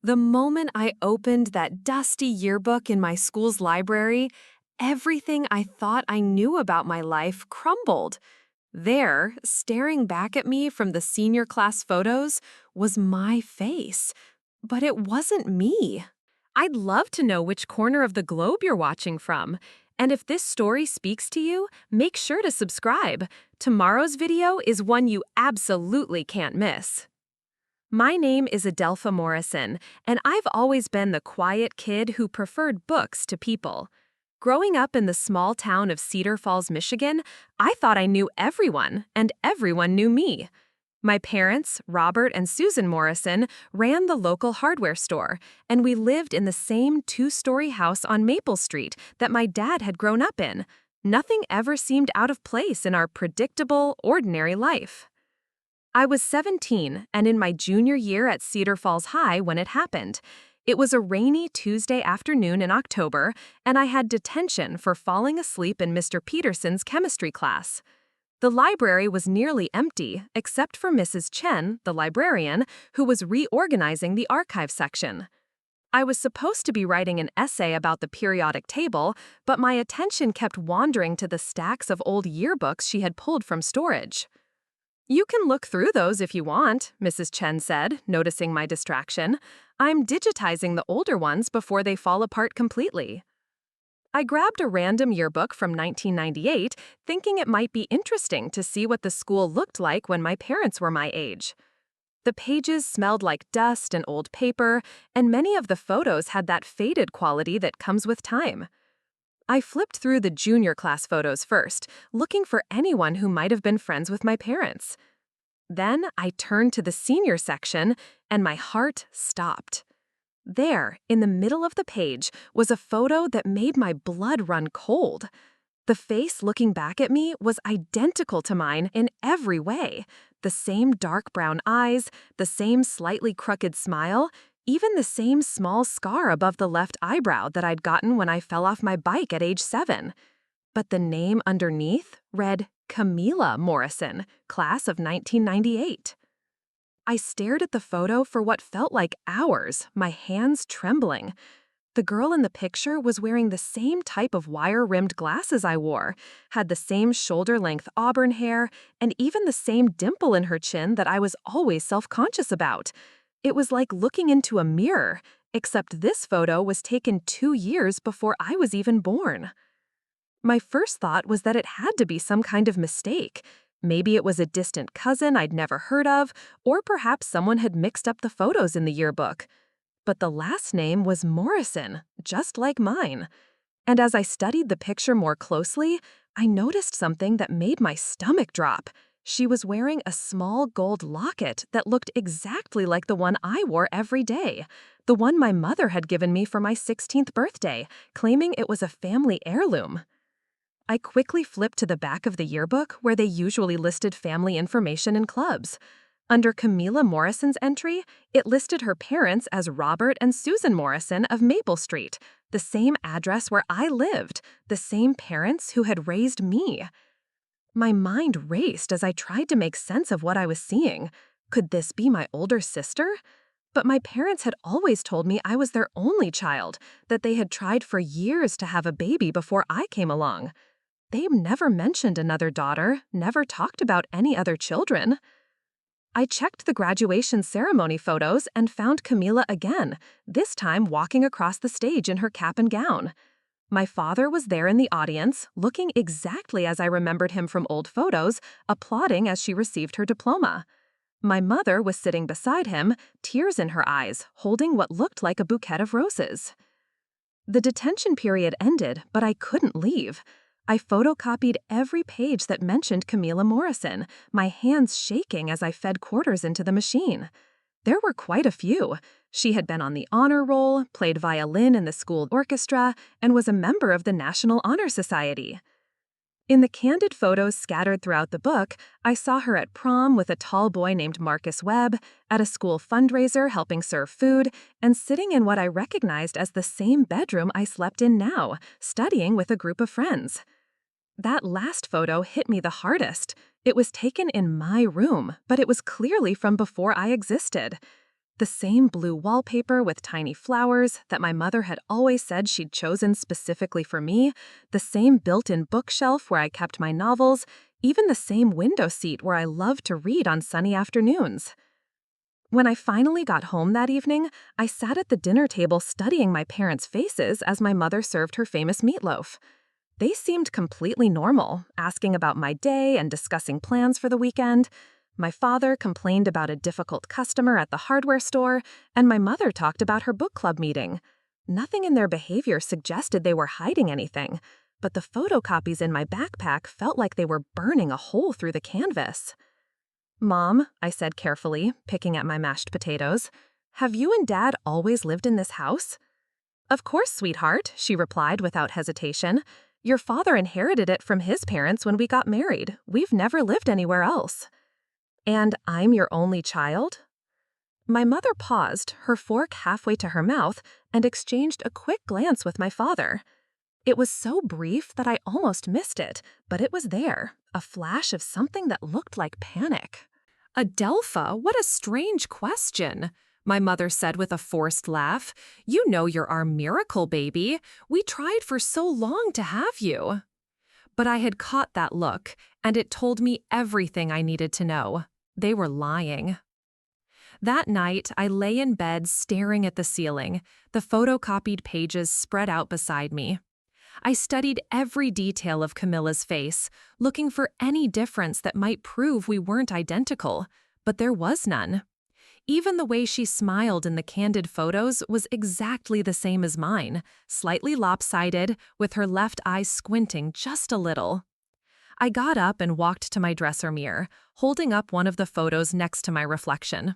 The moment I opened that dusty yearbook in my school's library, everything I thought I knew about my life crumbled. There, staring back at me from the senior class photos, was my face. But it wasn't me. I'd love to know which corner of the globe you're watching from. And if this story speaks to you, make sure to subscribe. Tomorrow's video is one you absolutely can't miss. My name is Adelpha Morrison, and I've always been the quiet kid who preferred books to people. Growing up in the small town of Cedar Falls, Michigan, I thought I knew everyone, and everyone knew me. My parents, Robert and Susan Morrison, ran the local hardware store, and we lived in the same two-story house on Maple Street that my dad had grown up in. Nothing ever seemed out of place in our predictable, ordinary life. I was 17 and in my junior year at Cedar Falls High when it happened. It was a rainy Tuesday afternoon in October, and I had detention for falling asleep in Mr. Peterson's chemistry class. The library was nearly empty, except for Mrs. Chen, the librarian, who was reorganizing the archive section. I was supposed to be writing an essay about the periodic table, but my attention kept wandering to the stacks of old yearbooks she had pulled from storage. "You can look through those if you want," Mrs. Chen said, noticing my distraction. "I'm digitizing the older ones before they fall apart completely." I grabbed a random yearbook from 1998, thinking it might be interesting to see what the school looked like when my parents were my age. The pages smelled like dust and old paper, and many of the photos had that faded quality that comes with time. I flipped through the junior class photos first, looking for anyone who might have been friends with my parents. Then I turned to the senior section, and my heart stopped. There, in the middle of the page, was a photo that made my blood run cold. The face looking back at me was identical to mine in every way. The same dark brown eyes, the same slightly crooked smile, even the same small scar above the left eyebrow that I'd gotten when I fell off my bike at age 7. But the name underneath read Camila Morrison, class of 1998. I stared at the photo for what felt like hours, my hands trembling. The girl in the picture was wearing the same type of wire-rimmed glasses I wore, had the same shoulder-length auburn hair, and even the same dimple in her chin that I was always self-conscious about. It was like looking into a mirror, except this photo was taken 2 years before I was even born. My first thought was that it had to be some kind of mistake. Maybe it was a distant cousin I'd never heard of, or perhaps someone had mixed up the photos in the yearbook. But the last name was Morrison, just like mine. And as I studied the picture more closely, I noticed something that made my stomach drop. She was wearing a small gold locket that looked exactly like the one I wore every day, the one my mother had given me for my 16th birthday, claiming it was a family heirloom. I quickly flipped to the back of the yearbook where they usually listed family information and clubs. Under Camila Morrison's entry, it listed her parents as Robert and Susan Morrison of Maple Street, the same address where I lived, the same parents who had raised me. My mind raced as I tried to make sense of what I was seeing. Could this be my older sister? But my parents had always told me I was their only child, that they had tried for years to have a baby before I came along. They never mentioned another daughter, never talked about any other children. I checked the graduation ceremony photos and found Camila again, this time walking across the stage in her cap and gown. My father was there in the audience, looking exactly as I remembered him from old photos, applauding as she received her diploma. My mother was sitting beside him, tears in her eyes, holding what looked like a bouquet of roses. The detention period ended, but I couldn't leave. I photocopied every page that mentioned Camila Morrison, my hands shaking as I fed quarters into the machine. There were quite a few. She had been on the honor roll, played violin in the school orchestra, and was a member of the National Honor Society. In the candid photos scattered throughout the book, I saw her at prom with a tall boy named Marcus Webb, at a school fundraiser helping serve food, and sitting in what I recognized as the same bedroom I slept in now, studying with a group of friends. That last photo hit me the hardest. It was taken in my room, but it was clearly from before I existed. The same blue wallpaper with tiny flowers that my mother had always said she'd chosen specifically for me, the same built-in bookshelf where I kept my novels, even the same window seat where I loved to read on sunny afternoons. When I finally got home that evening, I sat at the dinner table studying my parents' faces as my mother served her famous meatloaf. They seemed completely normal, asking about my day and discussing plans for the weekend. My father complained about a difficult customer at the hardware store, and my mother talked about her book club meeting. Nothing in their behavior suggested they were hiding anything, but the photocopies in my backpack felt like they were burning a hole through the canvas. "Mom," I said carefully, picking at my mashed potatoes, "have you and Dad always lived in this house?" "Of course, sweetheart," she replied without hesitation. "Your father inherited it from his parents when we got married. We've never lived anywhere else." "And I'm your only child?" My mother paused, her fork halfway to her mouth, and exchanged a quick glance with my father. It was so brief that I almost missed it, but it was there, a flash of something that looked like panic. "Adelpha, what a strange question," my mother said with a forced laugh. "You know you're our miracle baby. We tried for so long to have you." But I had caught that look, and it told me everything I needed to know. They were lying. That night, I lay in bed staring at the ceiling, the photocopied pages spread out beside me. I studied every detail of Camilla's face, looking for any difference that might prove we weren't identical, but there was none. Even the way she smiled in the candid photos was exactly the same as mine, slightly lopsided, with her left eye squinting just a little. I got up and walked to my dresser mirror, holding up one of the photos next to my reflection.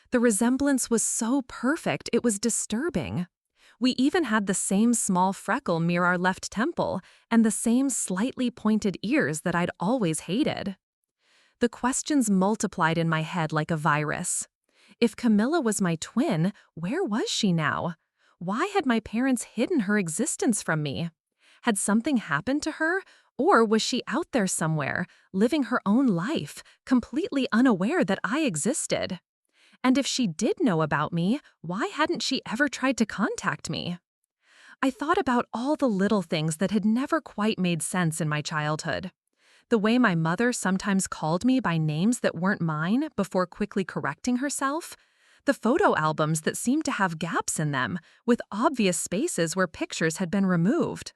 The resemblance was so perfect it was disturbing. We even had the same small freckle near our left temple and the same slightly pointed ears that I'd always hated. The questions multiplied in my head like a virus. If Camilla was my twin, where was she now? Why had my parents hidden her existence from me? Had something happened to her, or was she out there somewhere, living her own life, completely unaware that I existed? And if she did know about me, why hadn't she ever tried to contact me? I thought about all the little things that had never quite made sense in my childhood. The way my mother sometimes called me by names that weren't mine before quickly correcting herself. The photo albums that seemed to have gaps in them, with obvious spaces where pictures had been removed.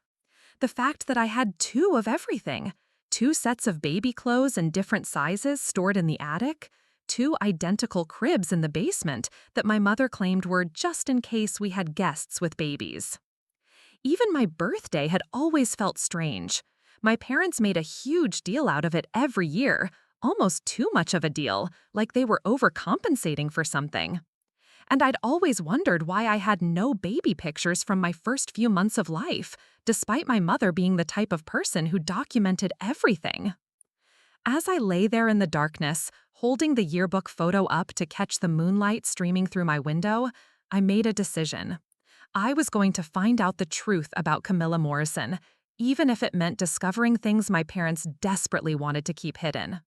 The fact that I had two of everything. 2 sets of baby clothes in different sizes stored in the attic. 2 identical cribs in the basement that my mother claimed were just in case we had guests with babies. Even my birthday had always felt strange. My parents made a huge deal out of it every year, almost too much of a deal, like they were overcompensating for something. And I'd always wondered why I had no baby pictures from my first few months of life, despite my mother being the type of person who documented everything. As I lay there in the darkness, holding the yearbook photo up to catch the moonlight streaming through my window, I made a decision. I was going to find out the truth about Camilla Morrison, even if it meant discovering things my parents desperately wanted to keep hidden.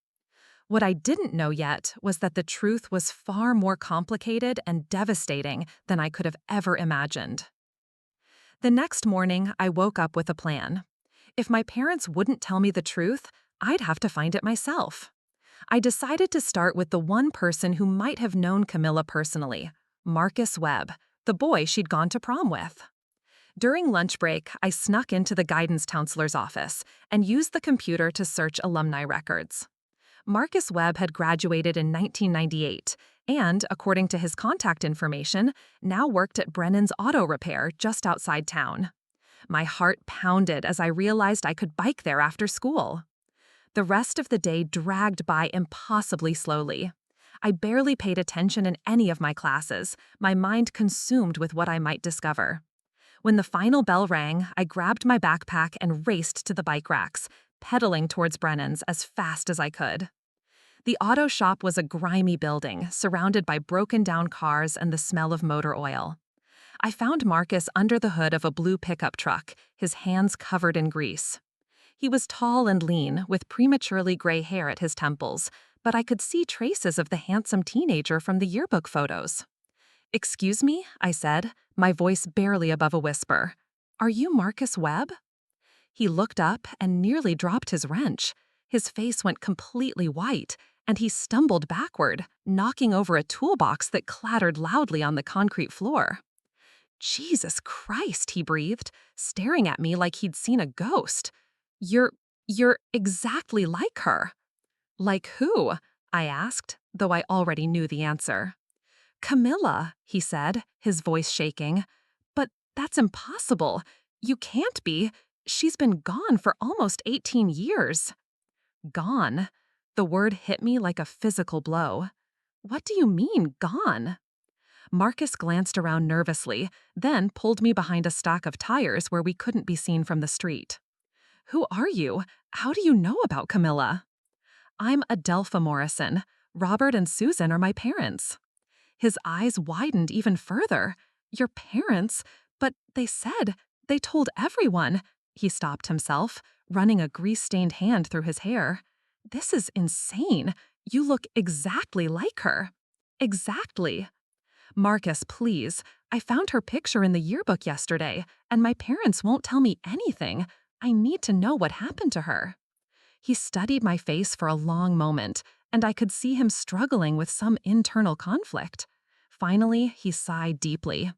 What I didn't know yet was that the truth was far more complicated and devastating than I could have ever imagined. The next morning, I woke up with a plan. If my parents wouldn't tell me the truth, I'd have to find it myself. I decided to start with the one person who might have known Camilla personally, Marcus Webb, the boy she'd gone to prom with. During lunch break, I snuck into the guidance counselor's office and used the computer to search alumni records. Marcus Webb had graduated in 1998 and, according to his contact information, now worked at Brennan's Auto Repair just outside town. My heart pounded as I realized I could bike there after school. The rest of the day dragged by impossibly slowly. I barely paid attention in any of my classes, my mind consumed with what I might discover. When the final bell rang, I grabbed my backpack and raced to the bike racks, pedaling towards Brennan's as fast as I could. The auto shop was a grimy building, surrounded by broken-down cars and the smell of motor oil. I found Marcus under the hood of a blue pickup truck, his hands covered in grease. He was tall and lean, with prematurely gray hair at his temples, but I could see traces of the handsome teenager from the yearbook photos. "Excuse me?" I said, my voice barely above a whisper. "Are you Marcus Webb?" He looked up and nearly dropped his wrench. His face went completely white, and he stumbled backward, knocking over a toolbox that clattered loudly on the concrete floor. "Jesus Christ," he breathed, staring at me like he'd seen a ghost. You're exactly like her." "Like who?" I asked, though I already knew the answer. "Camilla," he said, his voice shaking. "But that's impossible. You can't be. She's been gone for almost 18 years. Gone? The word hit me like a physical blow. What do you mean, gone? Marcus glanced around nervously, then pulled me behind a stack of tires where we couldn't be seen from the street. Who are you? How do you know about Camilla? I'm Adelpha Morrison. Robert and Susan are my parents. His eyes widened even further. Your parents? But they told everyone. He stopped himself, running a grease-stained hand through his hair. This is insane. You look exactly like her. Exactly. Marcus, please. I found her picture in the yearbook yesterday, and my parents won't tell me anything. I need to know what happened to her. He studied my face for a long moment, and I could see him struggling with some internal conflict. Finally, he sighed deeply.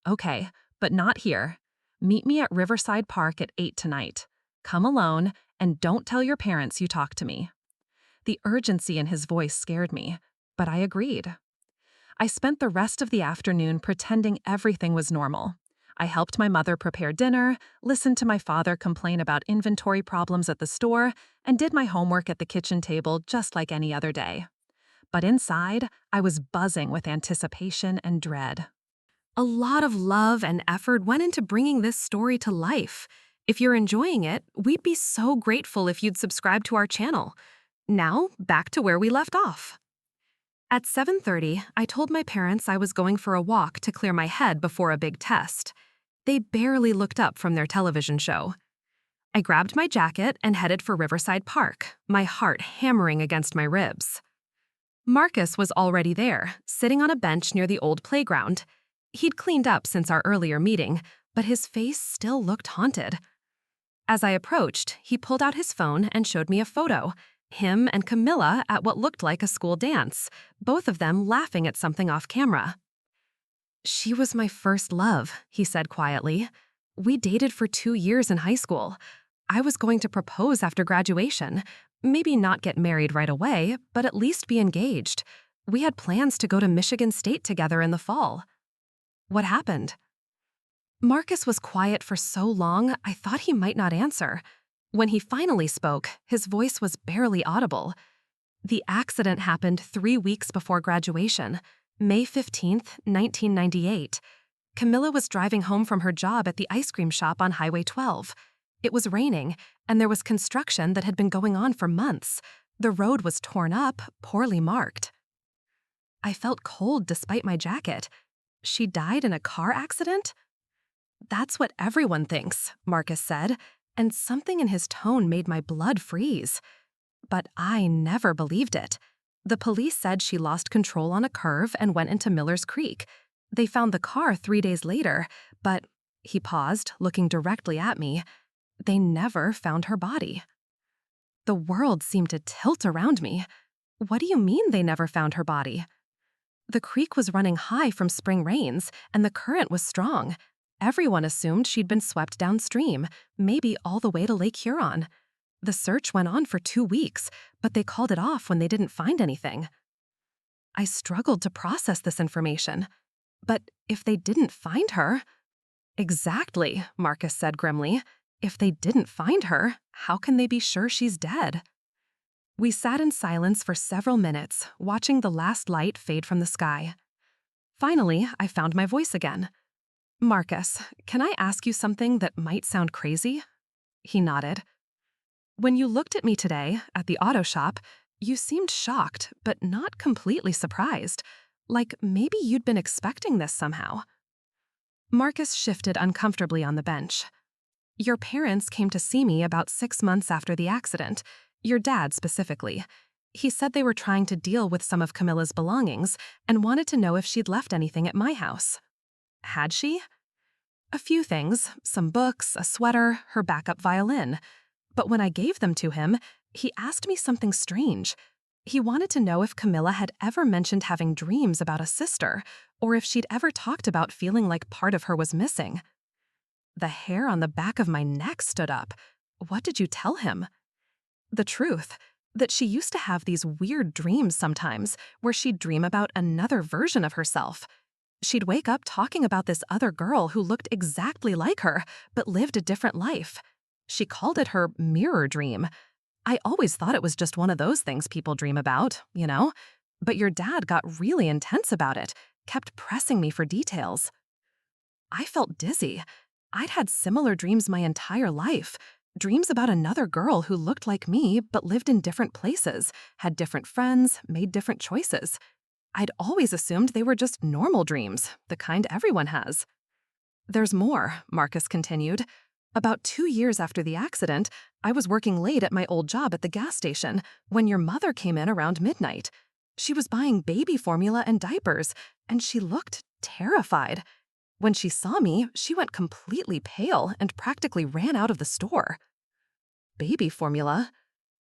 Okay, but not here. Meet me at Riverside Park at 8 tonight. Come alone, and don't tell your parents you talked to me. The urgency in his voice scared me, but I agreed. I spent the rest of the afternoon pretending everything was normal. I helped my mother prepare dinner, listened to my father complain about inventory problems at the store, and did my homework at the kitchen table just like any other day. But inside, I was buzzing with anticipation and dread. A lot of love and effort went into bringing this story to life. If you're enjoying it, we'd be so grateful if you'd subscribe to our channel. Now, back to where we left off. At 7:30, I told my parents I was going for a walk to clear my head before a big test. They barely looked up from their television show. I grabbed my jacket and headed for Riverside Park, my heart hammering against my ribs. Marcus was already there, sitting on a bench near the old playground. He'd cleaned up since our earlier meeting, but his face still looked haunted. As I approached, he pulled out his phone and showed me a photo. Him and Camilla at what looked like a school dance, both of them laughing at something off camera. "She was my first love," he said quietly. "We dated for 2 years in high school. I was going to propose after graduation. Maybe not get married right away, but at least be engaged. We had plans to go to Michigan State together in the fall." What happened? Marcus was quiet for so long, I thought he might not answer. When he finally spoke, his voice was barely audible. The accident happened 3 weeks before graduation, May 15th, 1998. Camilla was driving home from her job at the ice cream shop on Highway 12. It was raining, and there was construction that had been going on for months. The road was torn up, poorly marked. I felt cold despite my jacket. She died in a car accident? That's what everyone thinks, Marcus said, and something in his tone made my blood freeze. But I never believed it. The police said she lost control on a curve and went into Miller's Creek. They found the car 3 days later, but, he paused, looking directly at me, they never found her body. The world seemed to tilt around me. What do you mean they never found her body? The creek was running high from spring rains, and the current was strong. Everyone assumed she'd been swept downstream, maybe all the way to Lake Huron. The search went on for 2 weeks, but they called it off when they didn't find anything. I struggled to process this information. But if they didn't find her— Exactly, Marcus said grimly. If they didn't find her, how can they be sure she's dead? We sat in silence for several minutes, watching the last light fade from the sky. Finally, I found my voice again. "Marcus, can I ask you something that might sound crazy?" He nodded. "When you looked at me today, at the auto shop, you seemed shocked, but not completely surprised. Like maybe you'd been expecting this somehow." Marcus shifted uncomfortably on the bench. "Your parents came to see me about 6 months after the accident. Your dad specifically. He said they were trying to deal with some of Camilla's belongings and wanted to know if she'd left anything at my house. Had she? A few things, some books, a sweater, her backup violin. But when I gave them to him, he asked me something strange. He wanted to know if Camilla had ever mentioned having dreams about a sister, or if she'd ever talked about feeling like part of her was missing. The hair on the back of my neck stood up. What did you tell him? The truth, that she used to have these weird dreams sometimes, where she'd dream about another version of herself. She'd wake up talking about this other girl who looked exactly like her, but lived a different life. She called it her mirror dream. I always thought it was just one of those things people dream about, you know? But your dad got really intense about it, kept pressing me for details. I felt dizzy. I'd had similar dreams my entire life. Dreams about another girl who looked like me but lived in different places, had different friends, made different choices. I'd always assumed they were just normal dreams, the kind everyone has. There's more, Marcus continued. About 2 years after the accident, I was working late at my old job at the gas station when your mother came in around midnight. She was buying baby formula and diapers, and she looked terrified. When she saw me, she went completely pale and practically ran out of the store. Baby formula?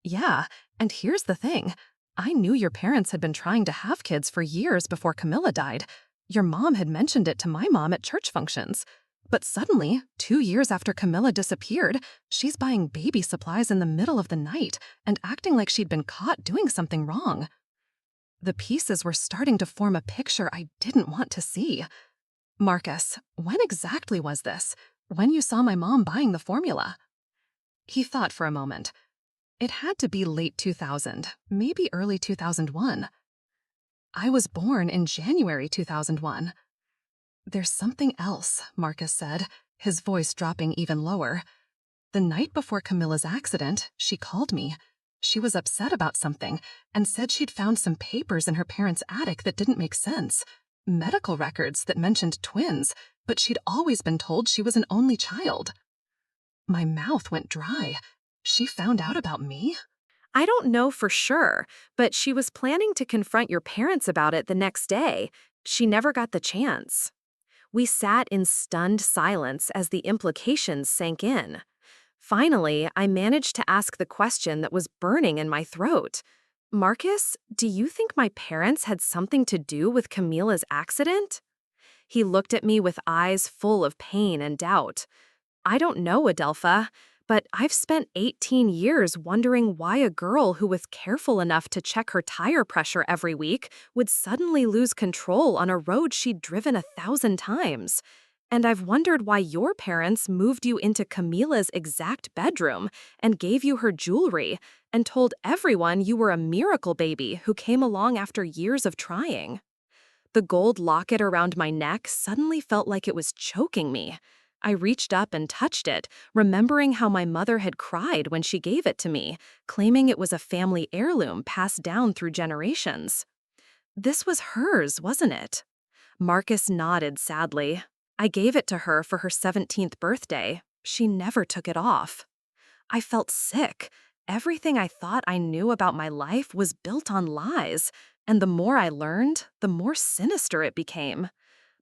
Yeah, and here's the thing. I knew your parents had been trying to have kids for years before Camilla died. Your mom had mentioned it to my mom at church functions. But suddenly, 2 years after Camilla disappeared, she's buying baby supplies in the middle of the night and acting like she'd been caught doing something wrong. The pieces were starting to form a picture I didn't want to see. Marcus, when exactly was this? When you saw my mom buying the formula? He thought for a moment. It had to be late 2000, maybe early 2001. I was born in January 2001. There's something else, Marcus said, his voice dropping even lower. The night before Camilla's accident, she called me. She was upset about something and said she'd found some papers in her parents' attic that didn't make sense. Medical records that mentioned twins, but she'd always been told she was an only child. My mouth went dry. She found out about me? I don't know for sure, but she was planning to confront your parents about it the next day. She never got the chance. We sat in stunned silence as the implications sank in. Finally, I managed to ask the question that was burning in my throat. Marcus, do you think my parents had something to do with Camilla's accident? He looked at me with eyes full of pain and doubt. I don't know, Adelpha, but I've spent 18 years wondering why a girl who was careful enough to check her tire pressure every week would suddenly lose control on a road she'd driven 1,000 times. And I've wondered why your parents moved you into Camilla's exact bedroom and gave you her jewelry and told everyone you were a miracle baby who came along after years of trying. The gold locket around my neck suddenly felt like it was choking me. I reached up and touched it, remembering how my mother had cried when she gave it to me, claiming it was a family heirloom passed down through generations. This was hers, wasn't it? Marcus nodded sadly. I gave it to her for her 17th birthday. She never took it off. I felt sick. Everything I thought I knew about my life was built on lies, and the more I learned, the more sinister it became.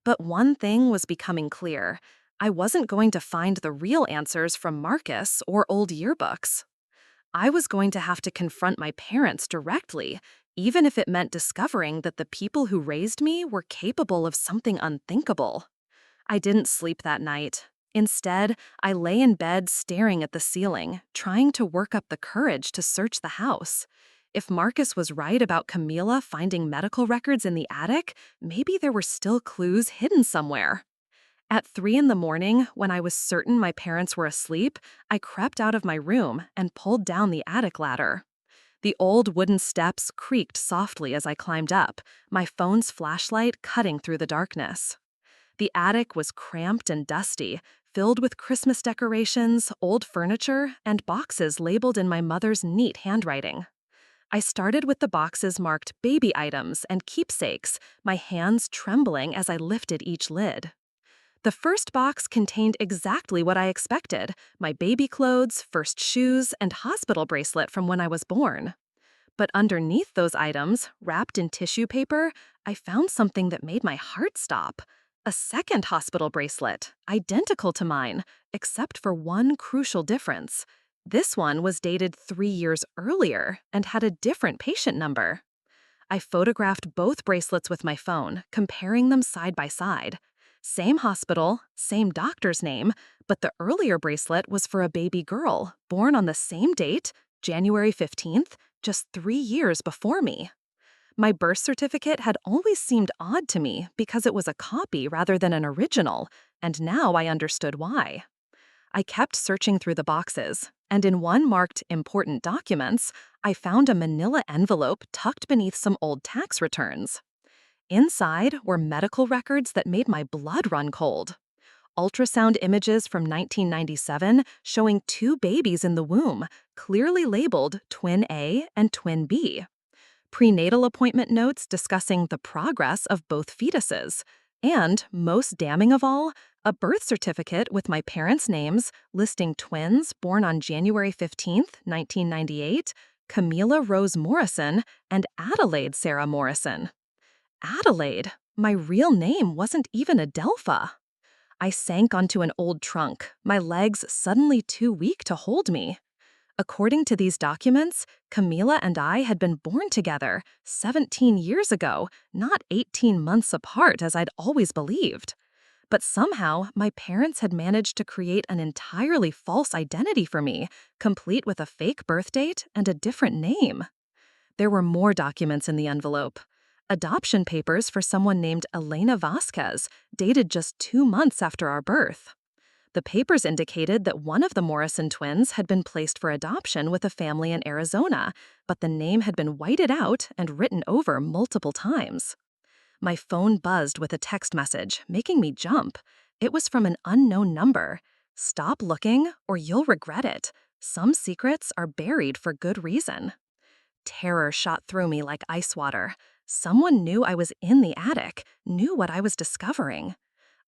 But one thing was becoming clear. I wasn't going to find the real answers from Marcus or old yearbooks. I was going to have to confront my parents directly, even if it meant discovering that the people who raised me were capable of something unthinkable. I didn't sleep that night. Instead, I lay in bed staring at the ceiling, trying to work up the courage to search the house. If Marcus was right about Camilla finding medical records in the attic, maybe there were still clues hidden somewhere. At 3 in the morning, when I was certain my parents were asleep, I crept out of my room and pulled down the attic ladder. The old wooden steps creaked softly as I climbed up, my phone's flashlight cutting through the darkness. The attic was cramped and dusty, filled with Christmas decorations, old furniture, and boxes labeled in my mother's neat handwriting. I started with the boxes marked baby items and keepsakes, my hands trembling as I lifted each lid. The first box contained exactly what I expected: my baby clothes, first shoes, and hospital bracelet from when I was born. But underneath those items, wrapped in tissue paper, I found something that made my heart stop. A second hospital bracelet, identical to mine, except for one crucial difference. This one was dated 3 years earlier and had a different patient number. I photographed both bracelets with my phone, comparing them side by side. Same hospital, same doctor's name, but the earlier bracelet was for a baby girl, born on the same date, January 15th, just 3 years before me. My birth certificate had always seemed odd to me because it was a copy rather than an original, and now I understood why. I kept searching through the boxes, and in one marked Important Documents, I found a manila envelope tucked beneath some old tax returns. Inside were medical records that made my blood run cold. Ultrasound images from 1997 showing two babies in the womb, clearly labeled Twin A and Twin B. Prenatal appointment notes discussing the progress of both fetuses. And, most damning of all, a birth certificate with my parents' names listing twins born on January 15th, 1998, Camila Rose Morrison and Adelaide Sarah Morrison. Adelaide? My real name wasn't even Adelpha. I sank onto an old trunk, my legs suddenly too weak to hold me. According to these documents, Camila and I had been born together 17 years ago, not 18 months apart as I'd always believed. But somehow, my parents had managed to create an entirely false identity for me, complete with a fake birth date and a different name. There were more documents in the envelope. Adoption papers for someone named Elena Vasquez, dated just 2 months after our birth. The papers indicated that one of the Morrison twins had been placed for adoption with a family in Arizona, but the name had been whited out and written over multiple times. My phone buzzed with a text message, making me jump. It was from an unknown number. "Stop looking, or you'll regret it. Some secrets are buried for good reason." Terror shot through me like ice water. Someone knew I was in the attic, knew what I was discovering.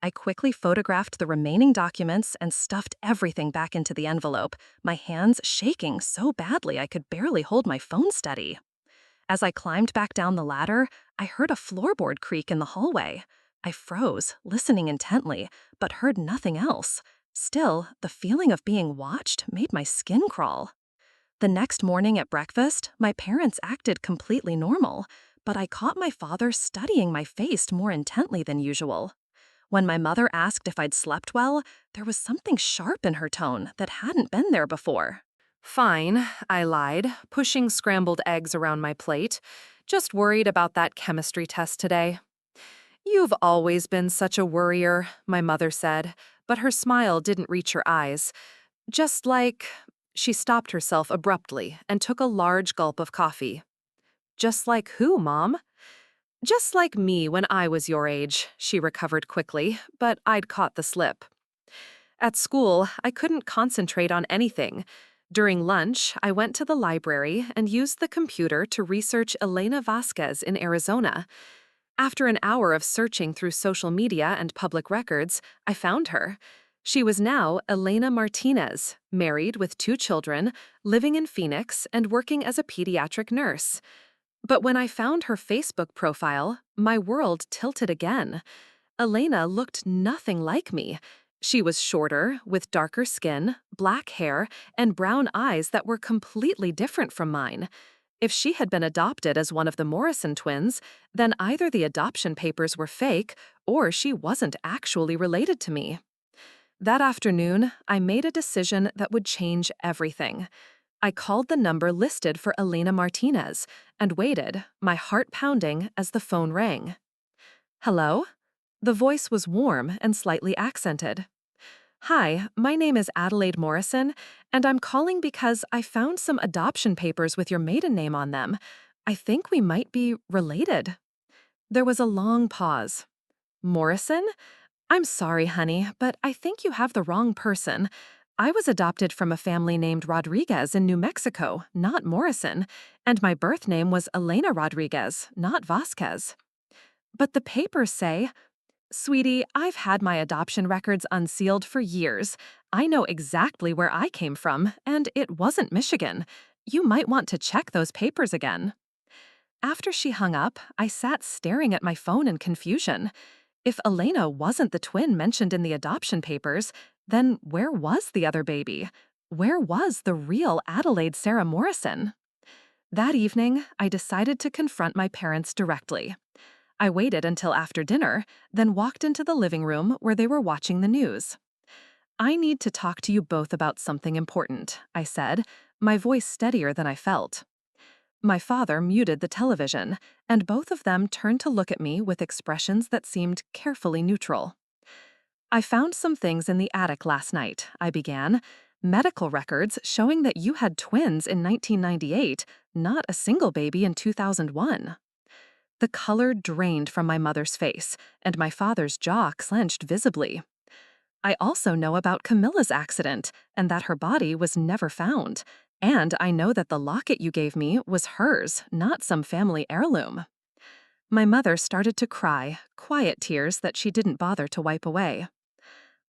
I quickly photographed the remaining documents and stuffed everything back into the envelope, my hands shaking so badly I could barely hold my phone steady. As I climbed back down the ladder, I heard a floorboard creak in the hallway. I froze, listening intently, but heard nothing else. Still, the feeling of being watched made my skin crawl. The next morning at breakfast, my parents acted completely normal, but I caught my father studying my face more intently than usual. When my mother asked if I'd slept well, there was something sharp in her tone that hadn't been there before. Fine, I lied, pushing scrambled eggs around my plate. Just worried about that chemistry test today. "You've always been such a worrier," my mother said, but her smile didn't reach her eyes. Just like... She stopped herself abruptly and took a large gulp of coffee. "Just like who, Mom?" "Just like me when I was your age," she recovered quickly, but I'd caught the slip. At school, I couldn't concentrate on anything. During lunch, I went to the library and used the computer to research Elena Vasquez in Arizona. After an hour of searching through social media and public records, I found her. She was now Elena Martinez, married with 2 children, living in Phoenix and working as a pediatric nurse. But when I found her Facebook profile, my world tilted again. Elena looked nothing like me. She was shorter, with darker skin, black hair, and brown eyes that were completely different from mine. If she had been adopted as one of the Morrison twins, then either the adoption papers were fake or she wasn't actually related to me. That afternoon, I made a decision that would change everything. I called the number listed for Elena Martinez and waited, my heart pounding as the phone rang. "Hello?" The voice was warm and slightly accented. "Hi, my name is Adelaide Morrison, and I'm calling because I found some adoption papers with your maiden name on them. I think we might be related." There was a long pause. "Morrison? I'm sorry, honey, but I think you have the wrong person. I was adopted from a family named Rodriguez in New Mexico, not Morrison, and my birth name was Elena Rodriguez, not Vasquez." "But the papers say..." "Sweetie, I've had my adoption records unsealed for years. I know exactly where I came from, and it wasn't Michigan. You might want to check those papers again. After she hung up, I sat staring at my phone in confusion. If Elena wasn't the twin mentioned in the adoption papers, then where was the other baby? Where was the real Adelaide Sarah Morrison? That evening, I decided to confront my parents directly. I waited until after dinner, then walked into the living room where they were watching the news. I need to talk to you both about something important, I said, my voice steadier than I felt. My father muted the television, and both of them turned to look at me with expressions that seemed carefully neutral. I found some things in the attic last night, I began. Medical records showing that you had twins in 1998, not a single baby in 2001. The color drained from my mother's face, and my father's jaw clenched visibly. I also know about Camilla's accident, and that her body was never found. And I know that the locket you gave me was hers, not some family heirloom. My mother started to cry, quiet tears that she didn't bother to wipe away.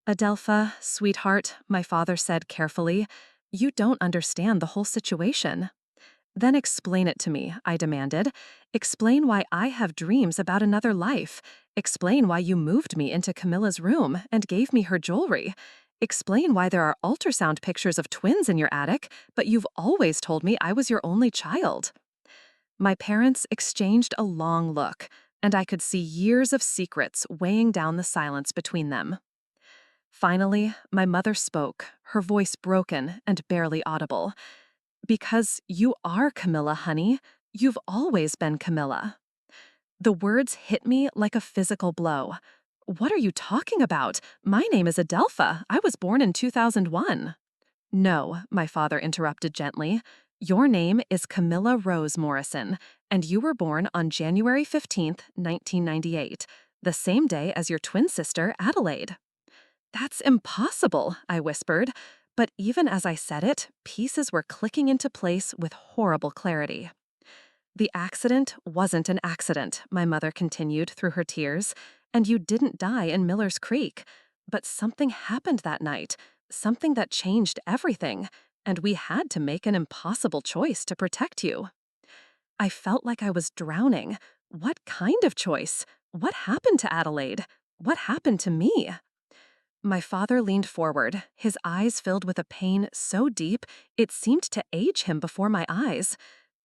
Adelpha, sweetheart, my father said carefully, you don't understand the whole situation. Then explain it to me, I demanded. Explain why I have dreams about another life. Explain why you moved me into Camilla's room and gave me her jewelry. Explain why there are ultrasound pictures of twins in your attic, but you've always told me I was your only child. My parents exchanged a long look, and I could see years of secrets weighing down the silence between them. Finally, my mother spoke, her voice broken and barely audible. Because you are Camilla, honey. You've always been Camilla. The words hit me like a physical blow. What are you talking about? My name is Adelpha. I was born in 2001. No, my father interrupted gently. Your name is Camilla Rose Morrison, and you were born on January 15th, 1998, the same day as your twin sister, Adelaide. That's impossible, I whispered. But even as I said it, pieces were clicking into place with horrible clarity. The accident wasn't an accident, my mother continued through her tears, and you didn't die in Miller's Creek. But something happened that night, something that changed everything, and we had to make an impossible choice to protect you. I felt like I was drowning. What kind of choice? What happened to Adelaide? What happened to me? My father leaned forward, his eyes filled with a pain so deep it seemed to age him before my eyes.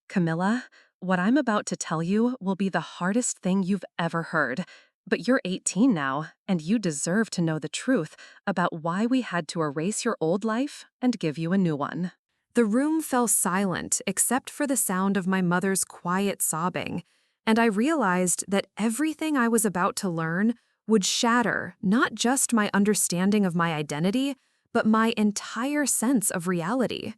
Camilla, what I'm about to tell you will be the hardest thing you've ever heard. But you're 18 now, and you deserve to know the truth about why we had to erase your old life and give you a new one. The room fell silent except for the sound of my mother's quiet sobbing, and I realized that everything I was about to learn would shatter not just my understanding of my identity, but my entire sense of reality.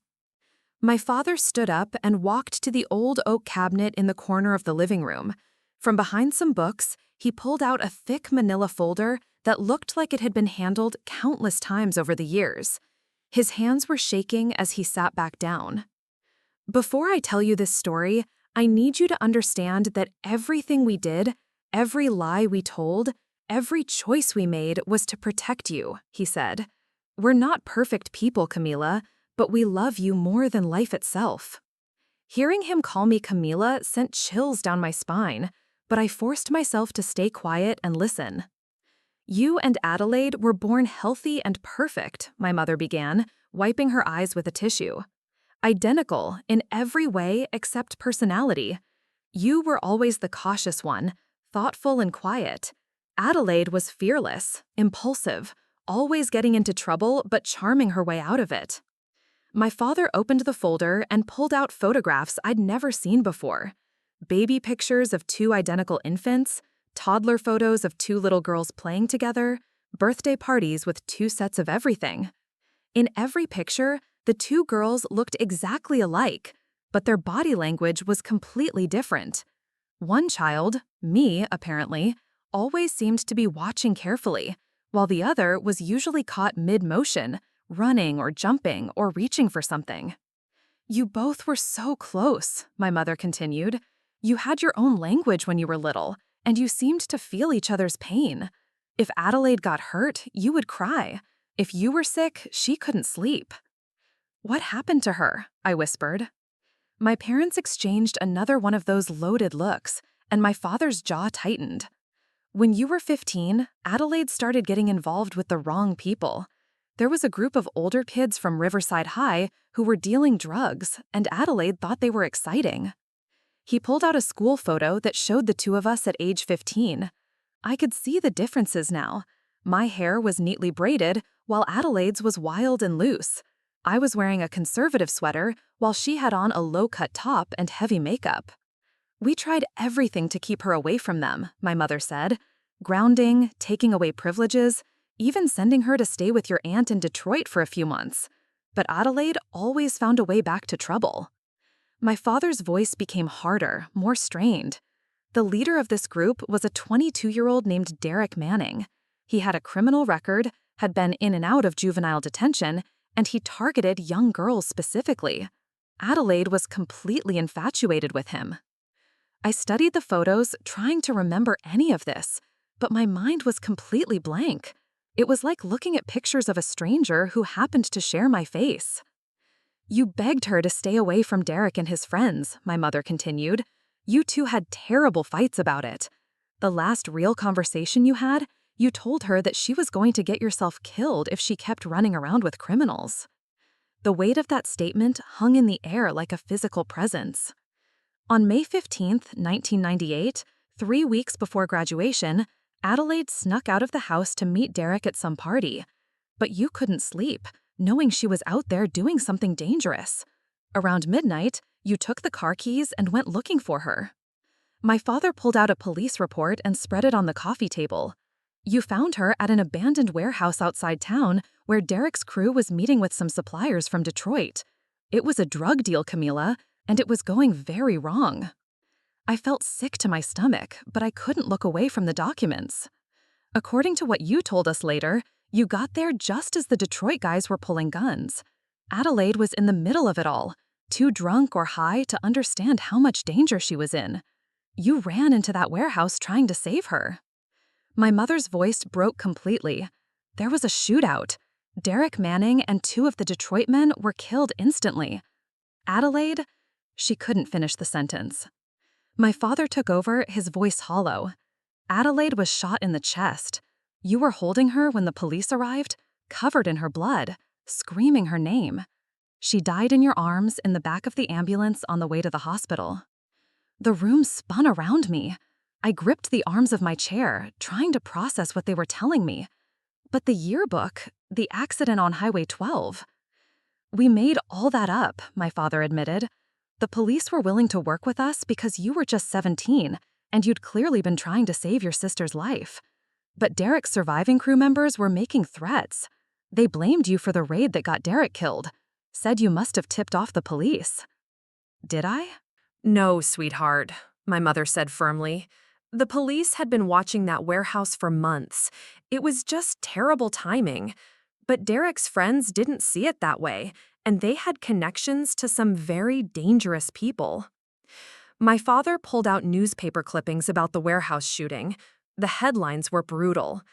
My father stood up and walked to the old oak cabinet in the corner of the living room. From behind some books, he pulled out a thick manila folder that looked like it had been handled countless times over the years. His hands were shaking as he sat back down. Before I tell you this story, I need you to understand that everything we did, every lie we told, every choice we made was to protect you, he said. We're not perfect people, Camila, but we love you more than life itself. Hearing him call me Camila sent chills down my spine, but I forced myself to stay quiet and listen. You and Adelaide were born healthy and perfect, my mother began, wiping her eyes with a tissue. Identical in every way except personality. You were always the cautious one, thoughtful and quiet. Adelaide was fearless, impulsive, always getting into trouble but charming her way out of it. My father opened the folder and pulled out photographs I'd never seen before. Baby pictures of two identical infants, toddler photos of two little girls playing together, birthday parties with two sets of everything. In every picture, the two girls looked exactly alike, but their body language was completely different. One child, me apparently, always seemed to be watching carefully, while the other was usually caught mid-motion, running or jumping or reaching for something. You both were so close, my mother continued. You had your own language when you were little, and you seemed to feel each other's pain. If Adelaide got hurt, you would cry. If you were sick, she couldn't sleep. What happened to her? I whispered. My parents exchanged another one of those loaded looks, and my father's jaw tightened. When you were 15, Adelaide started getting involved with the wrong people. There was a group of older kids from Riverside High who were dealing drugs, and Adelaide thought they were exciting. He pulled out a school photo that showed the two of us at age 15. I could see the differences now. My hair was neatly braided, while Adelaide's was wild and loose. I was wearing a conservative sweater, while she had on a low-cut top and heavy makeup. We tried everything to keep her away from them, my mother said. Grounding, taking away privileges, even sending her to stay with your aunt in Detroit for a few months. But Adelaide always found a way back to trouble. My father's voice became harder, more strained. The leader of this group was a 22-year-old named Derek Manning. He had a criminal record, had been in and out of juvenile detention, and he targeted young girls specifically. Adelaide was completely infatuated with him. I studied the photos, trying to remember any of this, but my mind was completely blank. It was like looking at pictures of a stranger who happened to share my face. You begged her to stay away from Derek and his friends, my mother continued. You two had terrible fights about it. The last real conversation you had, you told her that she was going to get yourself killed if she kept running around with criminals. The weight of that statement hung in the air like a physical presence. On May 15, 1998, 3 weeks before graduation, Adelaide snuck out of the house to meet Derek at some party. But you couldn't sleep, knowing she was out there doing something dangerous. Around midnight, you took the car keys and went looking for her. My father pulled out a police report and spread it on the coffee table. You found her at an abandoned warehouse outside town where Derek's crew was meeting with some suppliers from Detroit. It was a drug deal, Camila, and it was going very wrong. I felt sick to my stomach, but I couldn't look away from the documents. According to what you told us later, you got there just as the Detroit guys were pulling guns. Adelaide was in the middle of it all, too drunk or high to understand how much danger she was in. You ran into that warehouse trying to save her. My mother's voice broke completely. There was a shootout. Derek Manning and 2 of the Detroit men were killed instantly. Adelaide? She couldn't finish the sentence. My father took over, his voice hollow. Adelaide was shot in the chest. You were holding her when the police arrived, covered in her blood, screaming her name. She died in your arms in the back of the ambulance on the way to the hospital. The room spun around me. I gripped the arms of my chair, trying to process what they were telling me. But the yearbook, the accident on Highway 12. We made all that up, my father admitted. The police were willing to work with us because you were just 17, and you'd clearly been trying to save your sister's life. But Derek's surviving crew members were making threats. They blamed you for the raid that got Derek killed. Said you must have tipped off the police. Did I? No, sweetheart, my mother said firmly. The police had been watching that warehouse for months. It was just terrible timing. But Derek's friends didn't see it that way, and they had connections to some very dangerous people. My father pulled out newspaper clippings about the warehouse shooting. The headlines were brutal.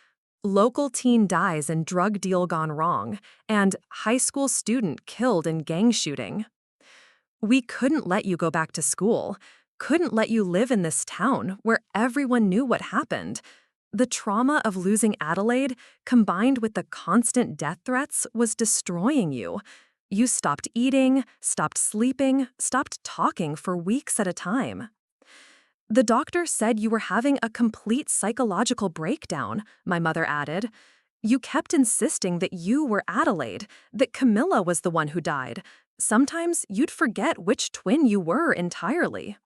Local teen dies in drug deal gone wrong, and high school student killed in gang shooting. We couldn't let you go back to school, couldn't let you live in this town where everyone knew what happened. The trauma of losing Adelaide, combined with the constant death threats, was destroying you. You stopped eating, stopped sleeping, stopped talking for weeks at a time. The doctor said you were having a complete psychological breakdown, my mother added. You kept insisting that you were Adelaide, that Camilla was the one who died. Sometimes you'd forget which twin you were entirely.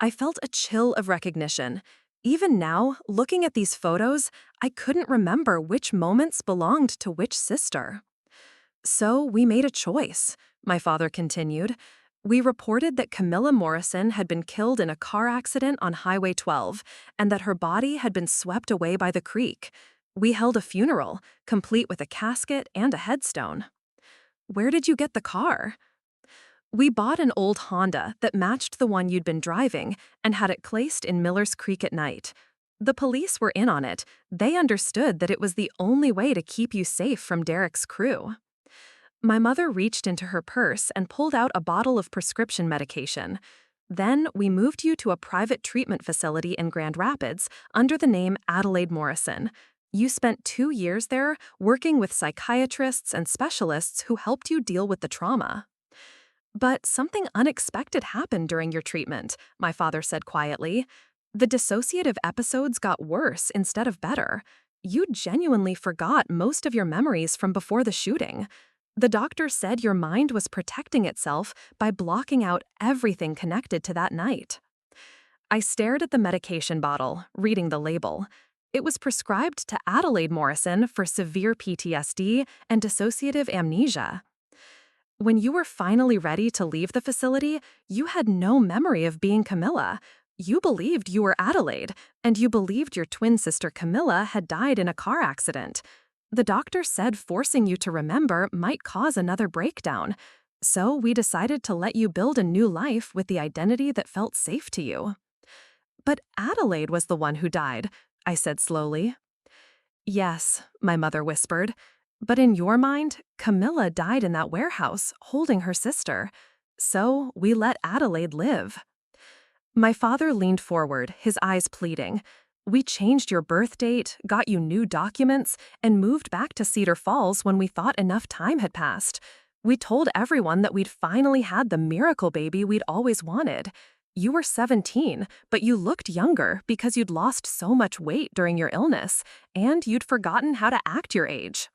I felt a chill of recognition. Even now, looking at these photos, I couldn't remember which moments belonged to which sister. So we made a choice, my father continued. We reported that Camilla Morrison had been killed in a car accident on Highway 12 and that her body had been swept away by the creek. We held a funeral, complete with a casket and a headstone. Where did you get the car? We bought an old Honda that matched the one you'd been driving and had it placed in Miller's Creek at night. The police were in on it. They understood that it was the only way to keep you safe from Derek's crew. My mother reached into her purse and pulled out a bottle of prescription medication. Then we moved you to a private treatment facility in Grand Rapids under the name Adelaide Morrison. You spent 2 years there working with psychiatrists and specialists who helped you deal with the trauma. But something unexpected happened during your treatment, my father said quietly. The dissociative episodes got worse instead of better. You genuinely forgot most of your memories from before the shooting. The doctor said your mind was protecting itself by blocking out everything connected to that night. I stared at the medication bottle, reading the label. It was prescribed to Adelaide Morrison for severe PTSD and dissociative amnesia. When you were finally ready to leave the facility, you had no memory of being Camilla. You believed you were Adelaide, and you believed your twin sister Camilla had died in a car accident. The doctor said forcing you to remember might cause another breakdown. So we decided to let you build a new life with the identity that felt safe to you. But Adelaide was the one who died, I said slowly. Yes, my mother whispered. But in your mind, Camilla died in that warehouse, holding her sister. So we let Adelaide live. My father leaned forward, his eyes pleading. We changed your birth date, got you new documents, and moved back to Cedar Falls when we thought enough time had passed. We told everyone that we'd finally had the miracle baby we'd always wanted. You were 17, but you looked younger because you'd lost so much weight during your illness, and you'd forgotten how to act your age.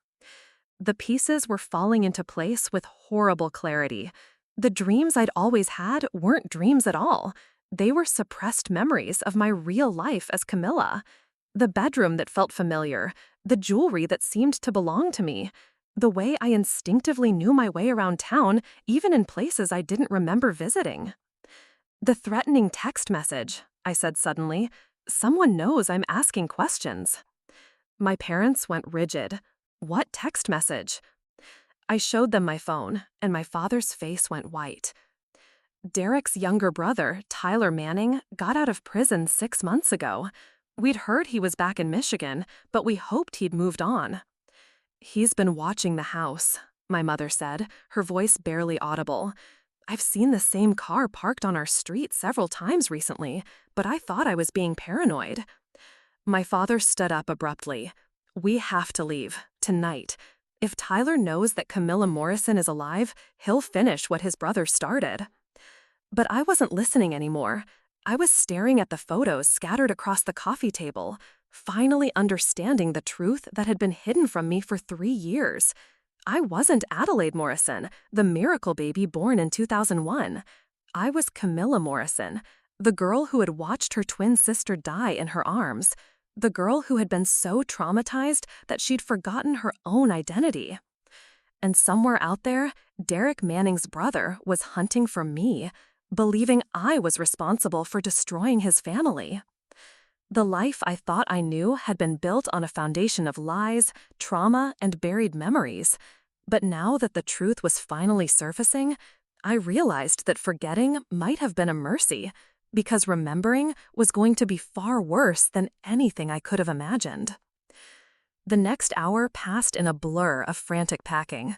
The pieces were falling into place with horrible clarity. The dreams I'd always had weren't dreams at all. They were suppressed memories of my real life as Camilla. The bedroom that felt familiar, the jewelry that seemed to belong to me, the way I instinctively knew my way around town, even in places I didn't remember visiting. The threatening text message, I said suddenly. Someone knows I'm asking questions. My parents went rigid. What text message? I showed them my phone, and my father's face went white. Derek's younger brother, Tyler Manning, got out of prison 6 months ago. We'd heard he was back in Michigan, but we hoped he'd moved on. He's been watching the house, my mother said, her voice barely audible. I've seen the same car parked on our street several times recently, but I thought I was being paranoid. My father stood up abruptly. We have to leave, tonight. If Tyler knows that Camilla Morrison is alive, he'll finish what his brother started. But I wasn't listening anymore. I was staring at the photos scattered across the coffee table, finally understanding the truth that had been hidden from me for 3 years. I wasn't Adelaide Morrison, the miracle baby born in 2001. I was Camilla Morrison, the girl who had watched her twin sister die in her arms, the girl who had been so traumatized that she'd forgotten her own identity. And somewhere out there, Derek Manning's brother was hunting for me, believing I was responsible for destroying his family. The life I thought I knew had been built on a foundation of lies, trauma, and buried memories. But now that the truth was finally surfacing, I realized that forgetting might have been a mercy, because remembering was going to be far worse than anything I could have imagined. The next hour passed in a blur of frantic packing.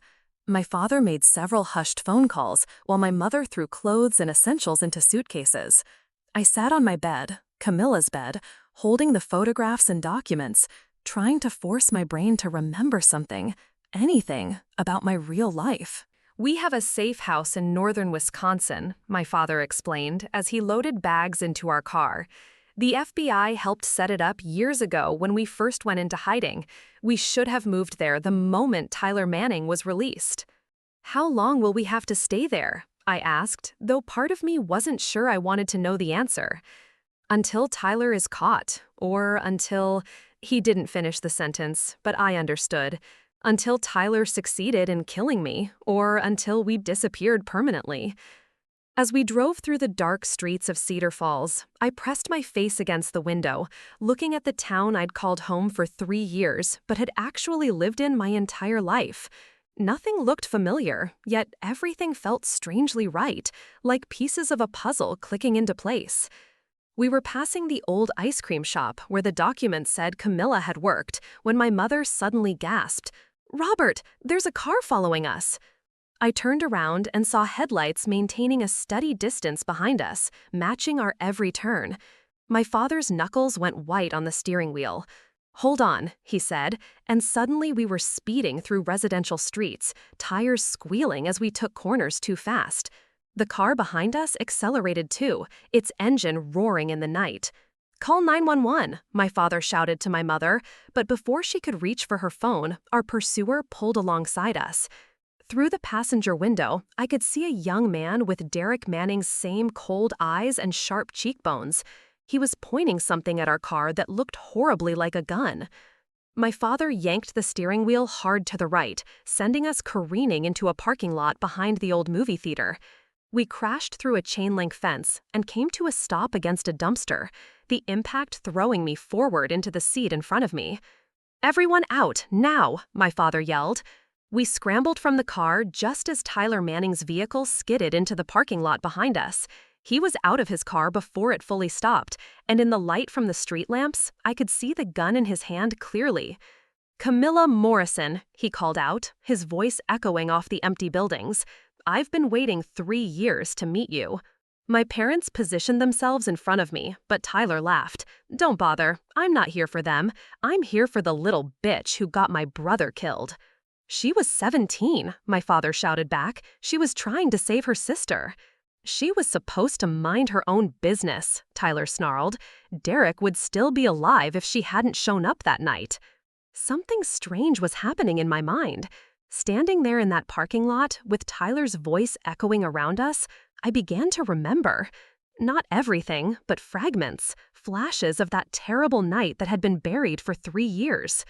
My father made several hushed phone calls while my mother threw clothes and essentials into suitcases. I sat on my bed, Camilla's bed, holding the photographs and documents, trying to force my brain to remember something, anything, about my real life. We have a safe house in northern Wisconsin, my father explained as he loaded bags into our car. The FBI helped set it up years ago when we first went into hiding. We should have moved there the moment Tyler Manning was released. How long will we have to stay there? I asked, though part of me wasn't sure I wanted to know the answer. Until Tyler is caught, or until... He didn't finish the sentence, but I understood. Until Tyler succeeded in killing me, or until we disappeared permanently. As we drove through the dark streets of Cedar Falls, I pressed my face against the window, looking at the town I'd called home for 3 years, but had actually lived in my entire life. Nothing looked familiar, yet everything felt strangely right, like pieces of a puzzle clicking into place. We were passing the old ice cream shop where the document said Camilla had worked when my mother suddenly gasped, "Robert, there's a car following us." I turned around and saw headlights maintaining a steady distance behind us, matching our every turn. My father's knuckles went white on the steering wheel. "Hold on," he said, and suddenly we were speeding through residential streets, tires squealing as we took corners too fast. The car behind us accelerated too, its engine roaring in the night. "Call 911, my father shouted to my mother, but before she could reach for her phone, our pursuer pulled alongside us. Through the passenger window, I could see a young man with Derek Manning's same cold eyes and sharp cheekbones. He was pointing something at our car that looked horribly like a gun. My father yanked the steering wheel hard to the right, sending us careening into a parking lot behind the old movie theater. We crashed through a chain-link fence and came to a stop against a dumpster, the impact throwing me forward into the seat in front of me. "Everyone out, now!" my father yelled. We scrambled from the car just as Tyler Manning's vehicle skidded into the parking lot behind us. He was out of his car before it fully stopped, and in the light from the street lamps, I could see the gun in his hand clearly. "Camilla Morrison," he called out, his voice echoing off the empty buildings. "I've been waiting 3 years to meet you." My parents positioned themselves in front of me, but Tyler laughed. "Don't bother, I'm not here for them. I'm here for the little bitch who got my brother killed." "She was 17, my father shouted back. "She was trying to save her sister." "She was supposed to mind her own business," Tyler snarled. "Derek would still be alive if she hadn't shown up that night." Something strange was happening in my mind. Standing there in that parking lot, with Tyler's voice echoing around us, I began to remember. Not everything, but fragments, flashes of that terrible night that had been buried for 3 years.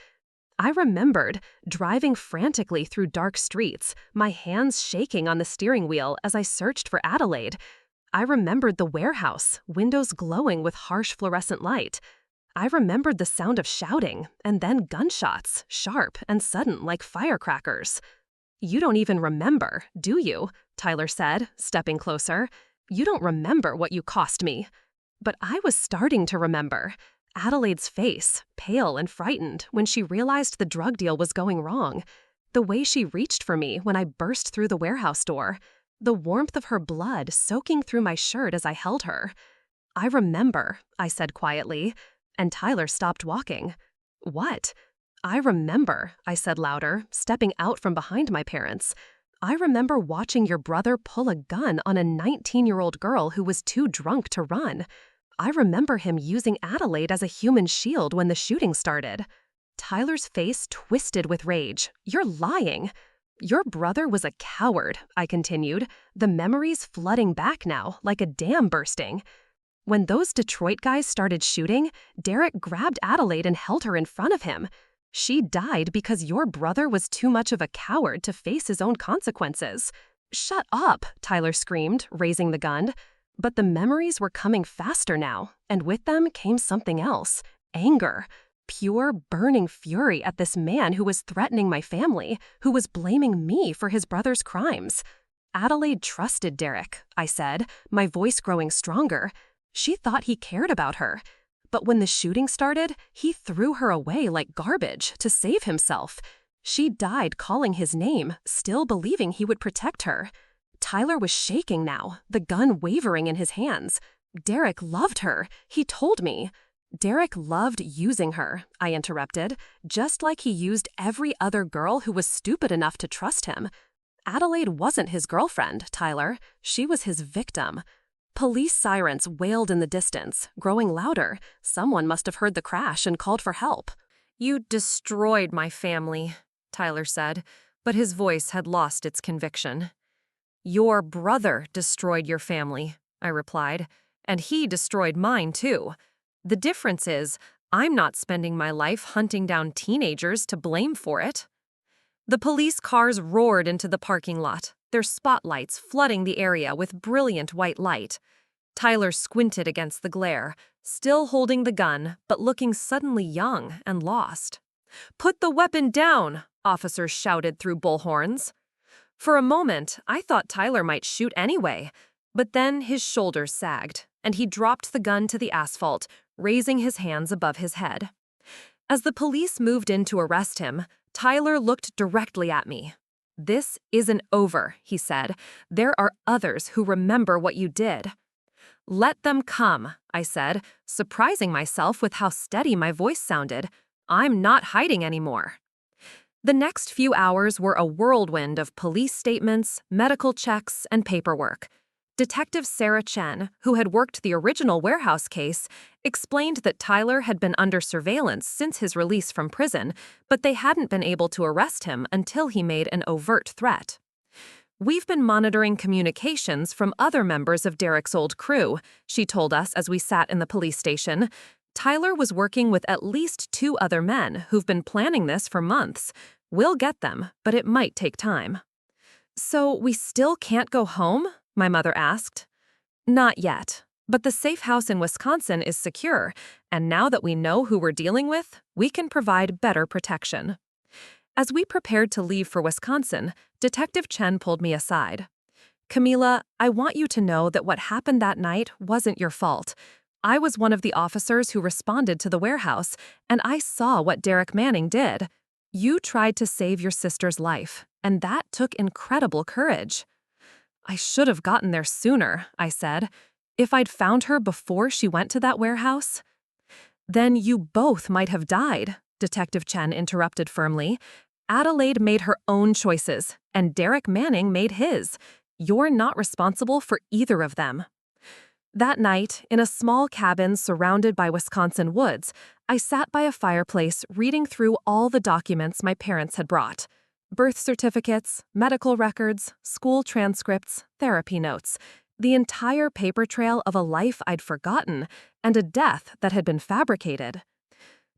I remembered driving frantically through dark streets, my hands shaking on the steering wheel as I searched for Adelaide. I remembered the warehouse, windows glowing with harsh fluorescent light. I remembered the sound of shouting, and then gunshots, sharp and sudden like firecrackers. "You don't even remember, do you?" Tyler said, stepping closer. "You don't remember what you cost me." But I was starting to remember. Adelaide's face, pale and frightened, when she realized the drug deal was going wrong. The way she reached for me when I burst through the warehouse door. The warmth of her blood soaking through my shirt as I held her. "I remember," I said quietly, and Tyler stopped walking. "What?" "I remember," I said louder, stepping out from behind my parents. "I remember watching your brother pull a gun on a 19-year-old girl who was too drunk to run. I remember him using Adelaide as a human shield when the shooting started." Tyler's face twisted with rage. "You're lying." "Your brother was a coward," I continued, the memories flooding back now, like a dam bursting. "When those Detroit guys started shooting, Derek grabbed Adelaide and held her in front of him. She died because your brother was too much of a coward to face his own consequences." "Shut up," Tyler screamed, raising the gun. But the memories were coming faster now, and with them came something else. Anger. Pure, burning fury at this man who was threatening my family, who was blaming me for his brother's crimes. "Adelaide trusted Derek," I said, my voice growing stronger. "She thought he cared about her. But when the shooting started, he threw her away like garbage to save himself. She died calling his name, still believing he would protect her." Tyler was shaking now, the gun wavering in his hands. "Derek loved her, he told me." "Derek loved using her," I interrupted, "just like he used every other girl who was stupid enough to trust him. Adelaide wasn't his girlfriend, Tyler. She was his victim." Police sirens wailed in the distance, growing louder. Someone must have heard the crash and called for help. "You destroyed my family," Tyler said, but his voice had lost its conviction. "Your brother destroyed your family," I replied, "and he destroyed mine too. The difference is, I'm not spending my life hunting down teenagers to blame for it." The police cars roared into the parking lot, their spotlights flooding the area with brilliant white light. Tyler squinted against the glare, still holding the gun, but looking suddenly young and lost. "Put the weapon down!" officers shouted through bullhorns. For a moment, I thought Tyler might shoot anyway, but then his shoulders sagged, and he dropped the gun to the asphalt, raising his hands above his head. As the police moved in to arrest him, Tyler looked directly at me. "This isn't over," he said. "There are others who remember what you did." "Let them come," I said, surprising myself with how steady my voice sounded. "I'm not hiding anymore." The next few hours were a whirlwind of police statements, medical checks, and paperwork. Detective Sarah Chen, who had worked the original warehouse case, explained that Tyler had been under surveillance since his release from prison, but they hadn't been able to arrest him until he made an overt threat. "We've been monitoring communications from other members of Derek's old crew," she told us as we sat in the police station. "Tyler was working with at least 2 other men who've been planning this for months. We'll get them, but it might take time." "So we still can't go home?" my mother asked. "Not yet, but the safe house in Wisconsin is secure, and now that we know who we're dealing with, we can provide better protection." As we prepared to leave for Wisconsin, Detective Chen pulled me aside. "Camila, I want you to know that what happened that night wasn't your fault. I was one of the officers who responded to the warehouse, and I saw what Derek Manning did. You tried to save your sister's life, and that took incredible courage." "I should have gotten there sooner," I said. "If I'd found her before she went to that warehouse." "Then you both might have died," Detective Chen interrupted firmly. "Adelaide made her own choices, and Derek Manning made his. You're not responsible for either of them." That night, in a small cabin surrounded by Wisconsin woods, I sat by a fireplace reading through all the documents my parents had brought. Birth certificates, medical records, school transcripts, therapy notes, the entire paper trail of a life I'd forgotten and a death that had been fabricated.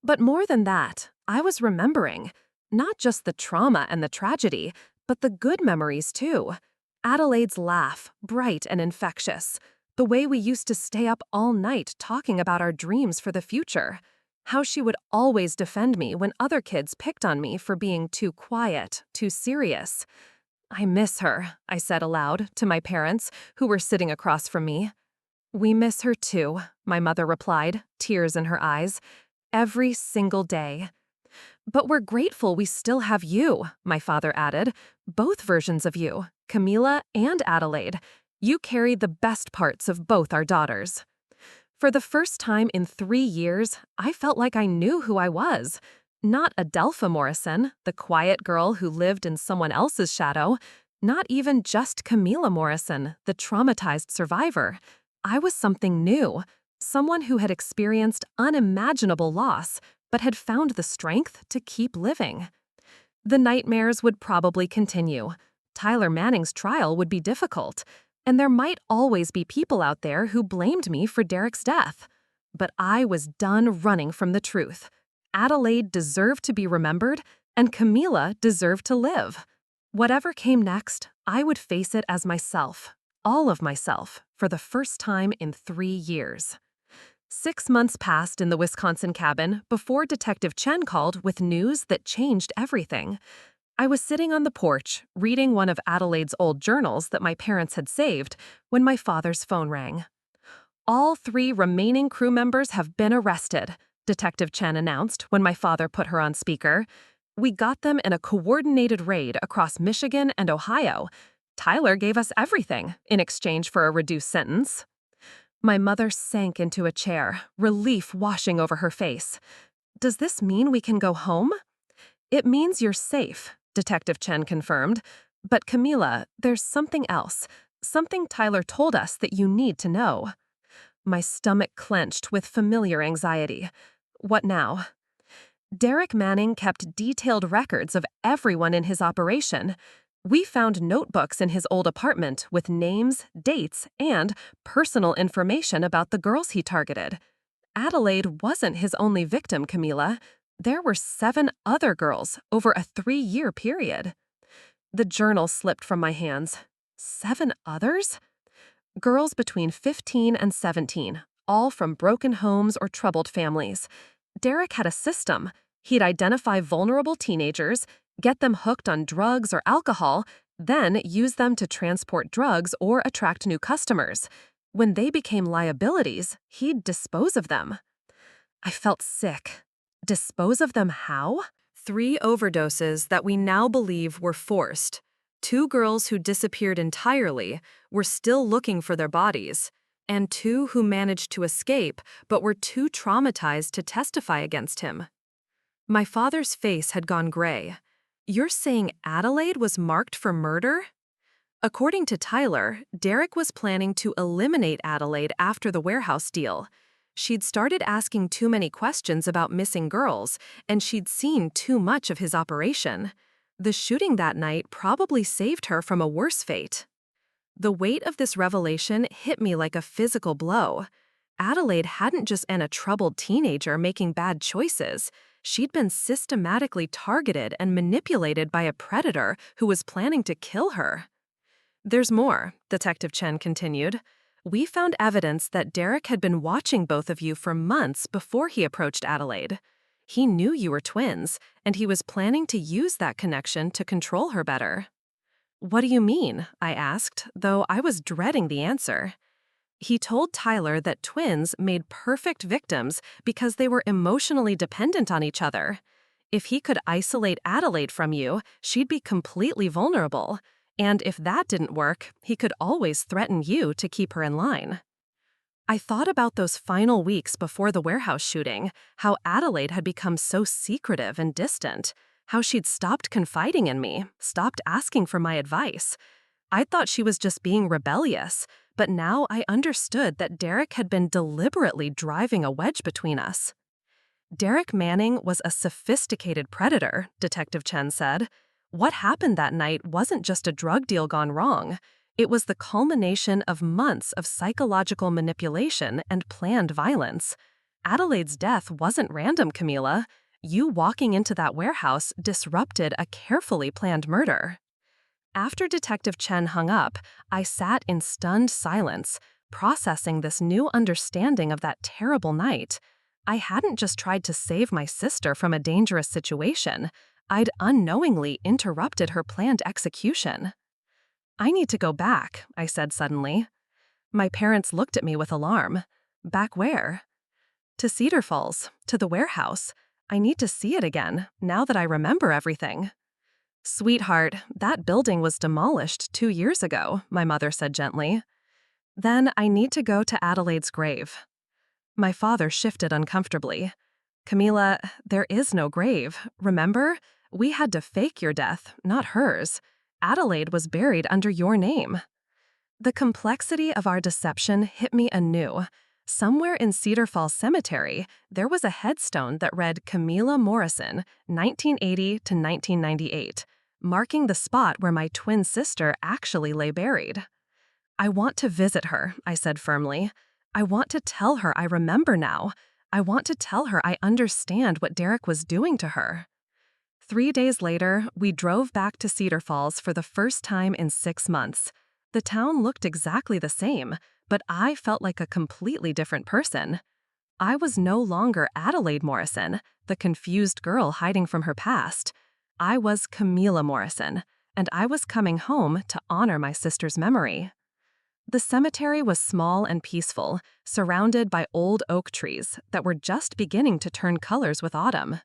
But more than that, I was remembering, not just the trauma and the tragedy, but the good memories too. Adelaide's laugh, bright and infectious. The way we used to stay up all night talking about our dreams for the future. How she would always defend me when other kids picked on me for being too quiet, too serious. "I miss her," I said aloud to my parents, who were sitting across from me. "We miss her too," my mother replied, tears in her eyes. "Every single day." "But we're grateful we still have you," my father added. "Both versions of you, Camila and Adelaide. You carry the best parts of both our daughters." For the first time in 3 years, I felt like I knew who I was. Not Adelpha Morrison, the quiet girl who lived in someone else's shadow. Not even just Camila Morrison, the traumatized survivor. I was something new. Someone who had experienced unimaginable loss, but had found the strength to keep living. The nightmares would probably continue. Tyler Manning's trial would be difficult. And there might always be people out there who blamed me for Derek's death. But I was done running from the truth. Adelaide deserved to be remembered, and Camila deserved to live. Whatever came next, I would face it as myself, all of myself, for the first time in 3 years. 6 months passed in the Wisconsin cabin before Detective Chen called with news that changed everything. I was sitting on the porch, reading one of Adelaide's old journals that my parents had saved, when my father's phone rang. "All 3 remaining crew members have been arrested," Detective Chen announced when my father put her on speaker. "We got them in a coordinated raid across Michigan and Ohio. Tyler gave us everything in exchange for a reduced sentence." My mother sank into a chair, relief washing over her face. "Does this mean we can go home?" "It means you're safe," Detective Chen confirmed. "But Camila, there's something else. Something Tyler told us that you need to know." My stomach clenched with familiar anxiety. "What now?" "Derek Manning kept detailed records of everyone in his operation. We found notebooks in his old apartment with names, dates, and personal information about the girls he targeted. Adelaide wasn't his only victim, Camila. There were 7 other girls over a 3-year period." The journal slipped from my hands. 7 others? Girls between 15 and 17, all from broken homes or troubled families. Derek had a system. He'd identify vulnerable teenagers, get them hooked on drugs or alcohol, then use them to transport drugs or attract new customers. When they became liabilities, he'd dispose of them. I felt sick. Dispose of them how? 3 overdoses that we now believe were forced. 2 girls who disappeared entirely were still looking for their bodies, and 2 who managed to escape but were too traumatized to testify against him. My father's face had gone gray. "You're saying Adelaide was marked for murder?" According to Tyler, Derek was planning to eliminate Adelaide after the warehouse deal. She'd started asking too many questions about missing girls, and she'd seen too much of his operation. The shooting that night probably saved her from a worse fate. The weight of this revelation hit me like a physical blow. Adelaide hadn't just been a troubled teenager making bad choices. She'd been systematically targeted and manipulated by a predator who was planning to kill her. "There's more," Detective Chen continued. "We found evidence that Derek had been watching both of you for months before he approached Adelaide. He knew you were twins, and he was planning to use that connection to control her better." "What do you mean?" I asked, though I was dreading the answer. He told Tyler that twins made perfect victims because they were emotionally dependent on each other. If he could isolate Adelaide from you, she'd be completely vulnerable. And if that didn't work, he could always threaten you to keep her in line. I thought about those final weeks before the warehouse shooting, how Adelaide had become so secretive and distant, how she'd stopped confiding in me, stopped asking for my advice. I thought she was just being rebellious, but now I understood that Derek had been deliberately driving a wedge between us. "Derek Manning was a sophisticated predator," Detective Chen said. "What happened that night wasn't just a drug deal gone wrong. It was the culmination of months of psychological manipulation and planned violence. Adelaide's death wasn't random, Camila. You walking into that warehouse disrupted a carefully planned murder." After Detective Chen hung up, I sat in stunned silence, processing this new understanding of that terrible night. I hadn't just tried to save my sister from a dangerous situation. I'd unknowingly interrupted her planned execution. "I need to go back," I said suddenly. My parents looked at me with alarm. "Back where?" "To Cedar Falls, to the warehouse. I need to see it again, now that I remember everything." "Sweetheart, that building was demolished 2 years ago," my mother said gently. "Then I need to go to Adelaide's grave." My father shifted uncomfortably. "Camila, there is no grave, remember? We had to fake your death, not hers. Adelaide was buried under your name." The complexity of our deception hit me anew. Somewhere in Cedar Falls Cemetery, there was a headstone that read Camila Morrison, 1980 to 1998, marking the spot where my twin sister actually lay buried. "I want to visit her," I said firmly. "I want to tell her I remember now. I want to tell her I understand what Derek was doing to her." 3 days later, we drove back to Cedar Falls for the first time in 6 months. The town looked exactly the same, but I felt like a completely different person. I was no longer Adelaide Morrison, the confused girl hiding from her past. I was Camila Morrison, and I was coming home to honor my sister's memory. The cemetery was small and peaceful, surrounded by old oak trees that were just beginning to turn colors with autumn.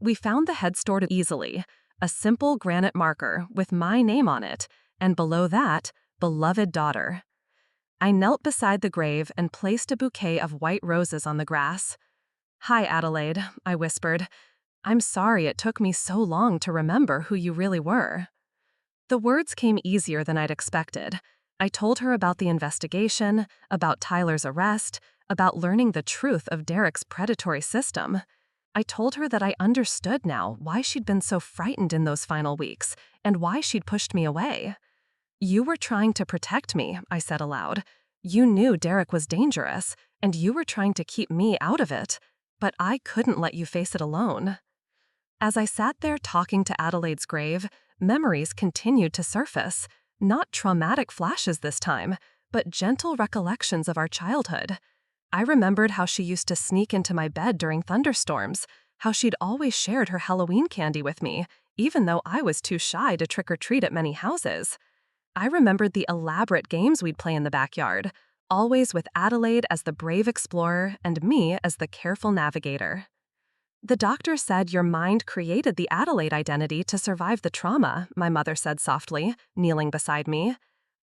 We found the headstone easily, a simple granite marker with my name on it, and below that, "Beloved Daughter." I knelt beside the grave and placed a bouquet of white roses on the grass. "Hi, Adelaide," I whispered. "I'm sorry it took me so long to remember who you really were." The words came easier than I'd expected. I told her about the investigation, about Tyler's arrest, about learning the truth of Derek's predatory system. I told her that I understood now why she'd been so frightened in those final weeks, and why she'd pushed me away. "You were trying to protect me," I said aloud. "You knew Derek was dangerous, and you were trying to keep me out of it, but I couldn't let you face it alone." As I sat there talking to Adelaide's grave, memories continued to surface, not traumatic flashes this time, but gentle recollections of our childhood. I remembered how she used to sneak into my bed during thunderstorms, how she'd always shared her Halloween candy with me, even though I was too shy to trick or treat at many houses. I remembered the elaborate games we'd play in the backyard, always with Adelaide as the brave explorer and me as the careful navigator. The doctor said your mind created the Adelaide identity to survive the trauma, my mother said softly, kneeling beside me.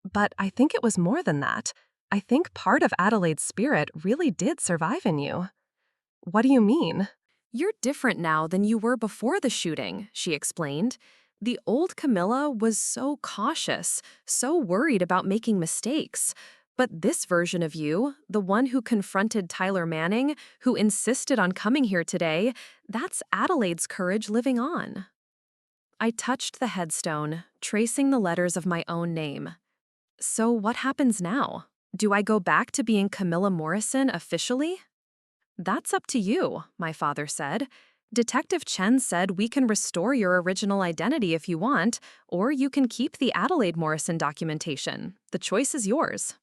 But I think it was more than that. I think part of Adelaide's spirit really did survive in you. What do you mean? You're different now than you were before the shooting, she explained. The old Camilla was so cautious, so worried about making mistakes. But this version of you, the one who confronted Tyler Manning, who insisted on coming here today, that's Adelaide's courage living on. I touched the headstone, tracing the letters of my own name. So what happens now? Do I go back to being Camilla Morrison officially? That's up to you, my father said. Detective Chen said we can restore your original identity if you want, or you can keep the Adelaide Morrison documentation. The choice is yours.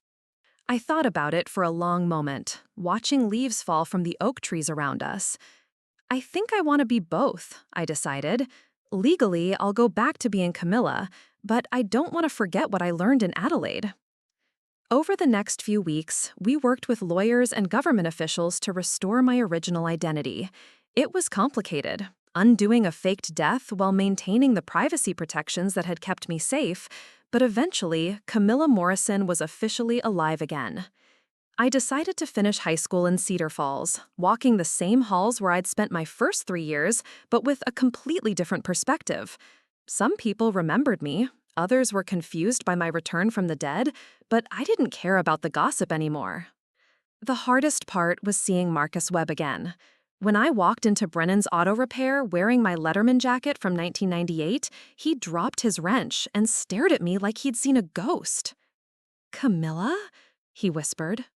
I thought about it for a long moment, watching leaves fall from the oak trees around us. I think I want to be both, I decided. Legally, I'll go back to being Camilla, but I don't want to forget what I learned in Adelaide. Over the next few weeks, we worked with lawyers and government officials to restore my original identity. It was complicated, undoing a faked death while maintaining the privacy protections that had kept me safe, but eventually, Camilla Morrison was officially alive again. I decided to finish high school in Cedar Falls, walking the same halls where I'd spent my first 3 years, but with a completely different perspective. Some people remembered me. Others were confused by my return from the dead, but I didn't care about the gossip anymore. The hardest part was seeing Marcus Webb again. When I walked into Brennan's auto repair wearing my Letterman jacket from 1998, he dropped his wrench and stared at me like he'd seen a ghost. "Camilla?" he whispered.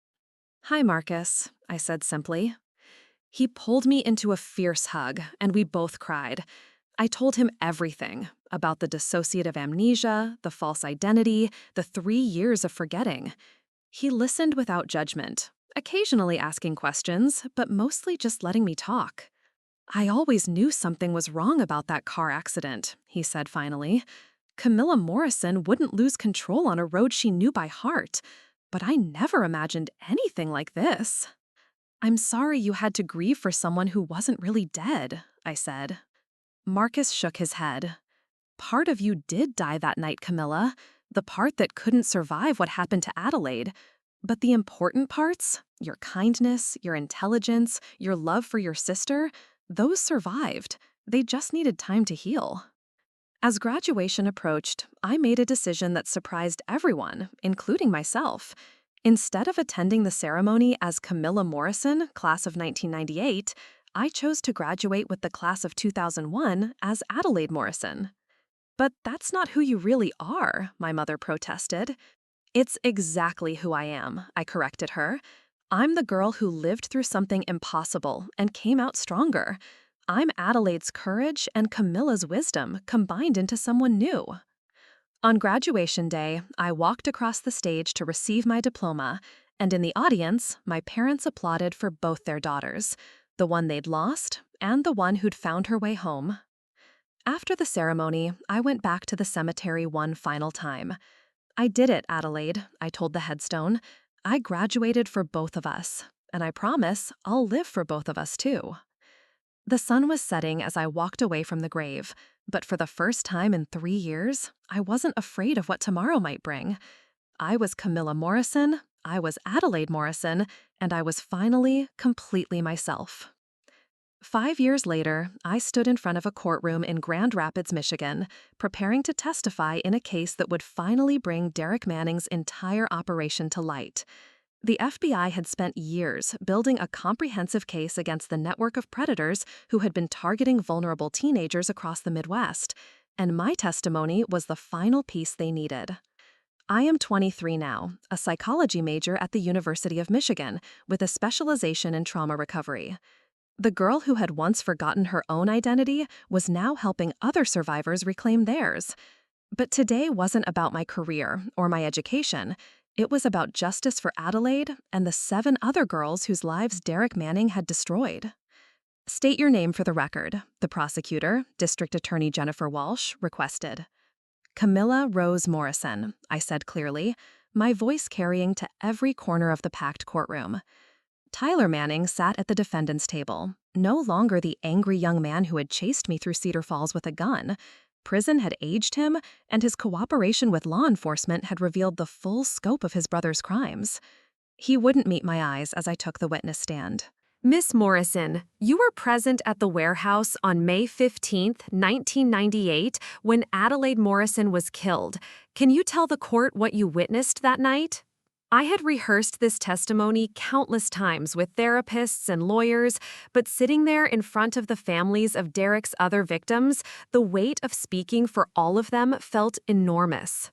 "Hi, Marcus," I said simply. He pulled me into a fierce hug, and we both cried. I told him everything about the dissociative amnesia, the false identity, the 3 years of forgetting. He listened without judgment, occasionally asking questions, but mostly just letting me talk. "I always knew something was wrong about that car accident," he said finally. "Camilla Morrison wouldn't lose control on a road she knew by heart, but I never imagined anything like this." "I'm sorry you had to grieve for someone who wasn't really dead," I said. Marcus shook his head. "Part of you did die that night, Camilla, the part that couldn't survive what happened to Adelaide. But the important parts, your kindness, your intelligence, your love for your sister, those survived. They just needed time to heal." As graduation approached, I made a decision that surprised everyone, including myself. Instead of attending the ceremony as Camilla Morrison, class of 1998, I chose to graduate with the class of 2001 as Adelaide Morrison. "But that's not who you really are," my mother protested. "It's exactly who I am," I corrected her. "I'm the girl who lived through something impossible and came out stronger. I'm Adelaide's courage and Camilla's wisdom combined into someone new." On graduation day, I walked across the stage to receive my diploma, and in the audience, my parents applauded for both their daughters, the one they'd lost and the one who'd found her way home. After the ceremony, I went back to the cemetery one final time. "I did it, Adelaide," I told the headstone. "I graduated for both of us, and I promise I'll live for both of us too." The sun was setting as I walked away from the grave, but for the first time in 3 years, I wasn't afraid of what tomorrow might bring. I was Camilla Morrison, I was Adelaide Morrison, and I was finally completely myself. 5 years later, I stood in front of a courtroom in Grand Rapids, Michigan, preparing to testify in a case that would finally bring Derek Manning's entire operation to light. The FBI had spent years building a comprehensive case against the network of predators who had been targeting vulnerable teenagers across the Midwest, and my testimony was the final piece they needed. I am 23 now, a psychology major at the University of Michigan, with a specialization in trauma recovery. The girl who had once forgotten her own identity was now helping other survivors reclaim theirs. But today wasn't about my career or my education. It was about justice for Adelaide and the 7 other girls whose lives Derek Manning had destroyed. "State your name for the record," the prosecutor, District Attorney Jennifer Walsh, requested. "Camilla Rose Morrison," I said clearly, my voice carrying to every corner of the packed courtroom. Tyler Manning sat at the defendant's table, no longer the angry young man who had chased me through Cedar Falls with a gun. Prison had aged him, and his cooperation with law enforcement had revealed the full scope of his brother's crimes. He wouldn't meet my eyes as I took the witness stand. Miss Morrison, you were present at the warehouse on May 15, 1998, when Adelaide Morrison was killed. Can you tell the court what you witnessed that night? I had rehearsed this testimony countless times with therapists and lawyers, but sitting there in front of the families of Derek's other victims, the weight of speaking for all of them felt enormous.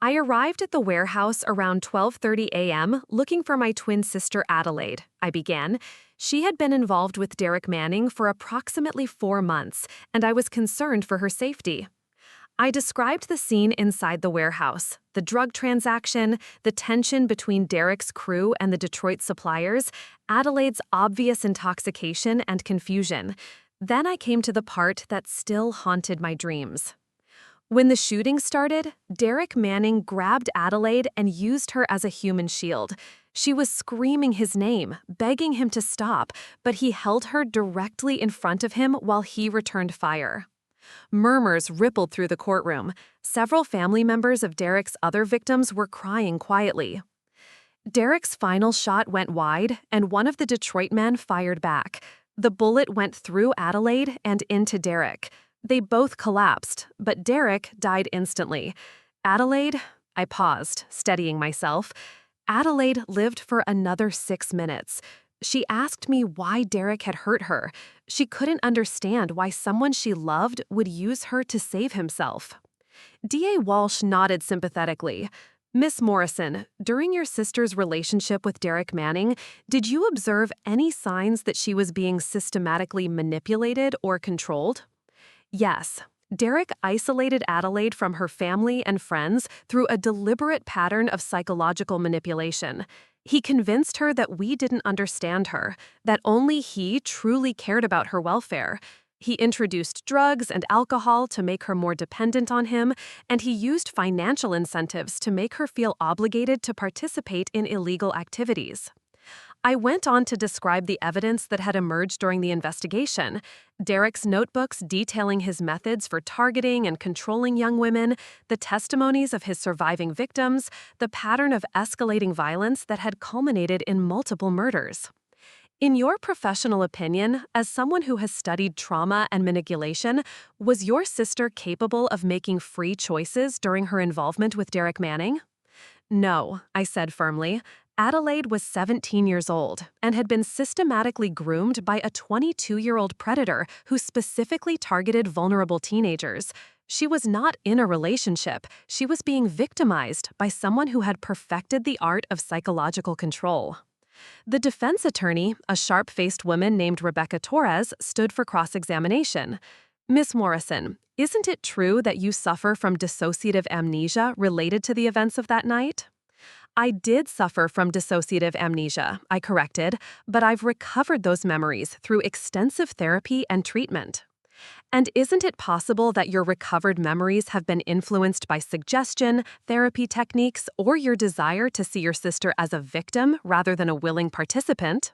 I arrived at the warehouse around 12:30 a.m. looking for my twin sister Adelaide, I began. She had been involved with Derek Manning for approximately 4 months, and I was concerned for her safety. I described the scene inside the warehouse, the drug transaction, the tension between Derek's crew and the Detroit suppliers, Adelaide's obvious intoxication and confusion. Then I came to the part that still haunted my dreams. When the shooting started, Derek Manning grabbed Adelaide and used her as a human shield. She was screaming his name, begging him to stop, but he held her directly in front of him while he returned fire. Murmurs rippled through the courtroom. Several family members of Derek's other victims were crying quietly. Derek's final shot went wide, and one of the Detroit men fired back. The bullet went through Adelaide and into Derek. They both collapsed, but Derek died instantly. Adelaide, I paused, steadying myself. Adelaide lived for another 6 minutes. She asked me why Derek had hurt her. She couldn't understand why someone she loved would use her to save himself. D.A. Walsh nodded sympathetically. Miss Morrison, during your sister's relationship with Derek Manning, did you observe any signs that she was being systematically manipulated or controlled? Yes. Derek isolated Adelaide from her family and friends through a deliberate pattern of psychological manipulation. He convinced her that we didn't understand her, that only he truly cared about her welfare. He introduced drugs and alcohol to make her more dependent on him, and he used financial incentives to make her feel obligated to participate in illegal activities. I went on to describe the evidence that had emerged during the investigation. Derek's notebooks detailing his methods for targeting and controlling young women, the testimonies of his surviving victims, the pattern of escalating violence that had culminated in multiple murders. In your professional opinion, as someone who has studied trauma and manipulation, was your sister capable of making free choices during her involvement with Derek Manning? No, I said firmly. Adelaide was 17 years old and had been systematically groomed by a 22-year-old predator who specifically targeted vulnerable teenagers. She was not in a relationship. She was being victimized by someone who had perfected the art of psychological control. The defense attorney, a sharp-faced woman named Rebecca Torres, stood for cross-examination. Miss Morrison, isn't it true that you suffer from dissociative amnesia related to the events of that night? I did suffer from dissociative amnesia, I corrected, but I've recovered those memories through extensive therapy and treatment. And isn't it possible that your recovered memories have been influenced by suggestion, therapy techniques, or your desire to see your sister as a victim rather than a willing participant?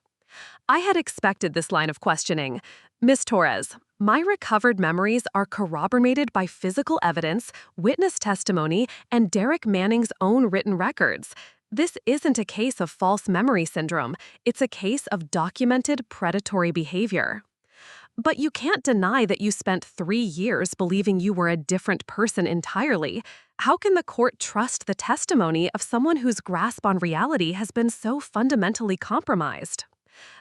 I had expected this line of questioning. Miss Torres, my recovered memories are corroborated by physical evidence, witness testimony, and Derek Manning's own written records. This isn't a case of false memory syndrome. It's a case of documented predatory behavior. But you can't deny that you spent 3 years believing you were a different person entirely. How can the court trust the testimony of someone whose grasp on reality has been so fundamentally compromised?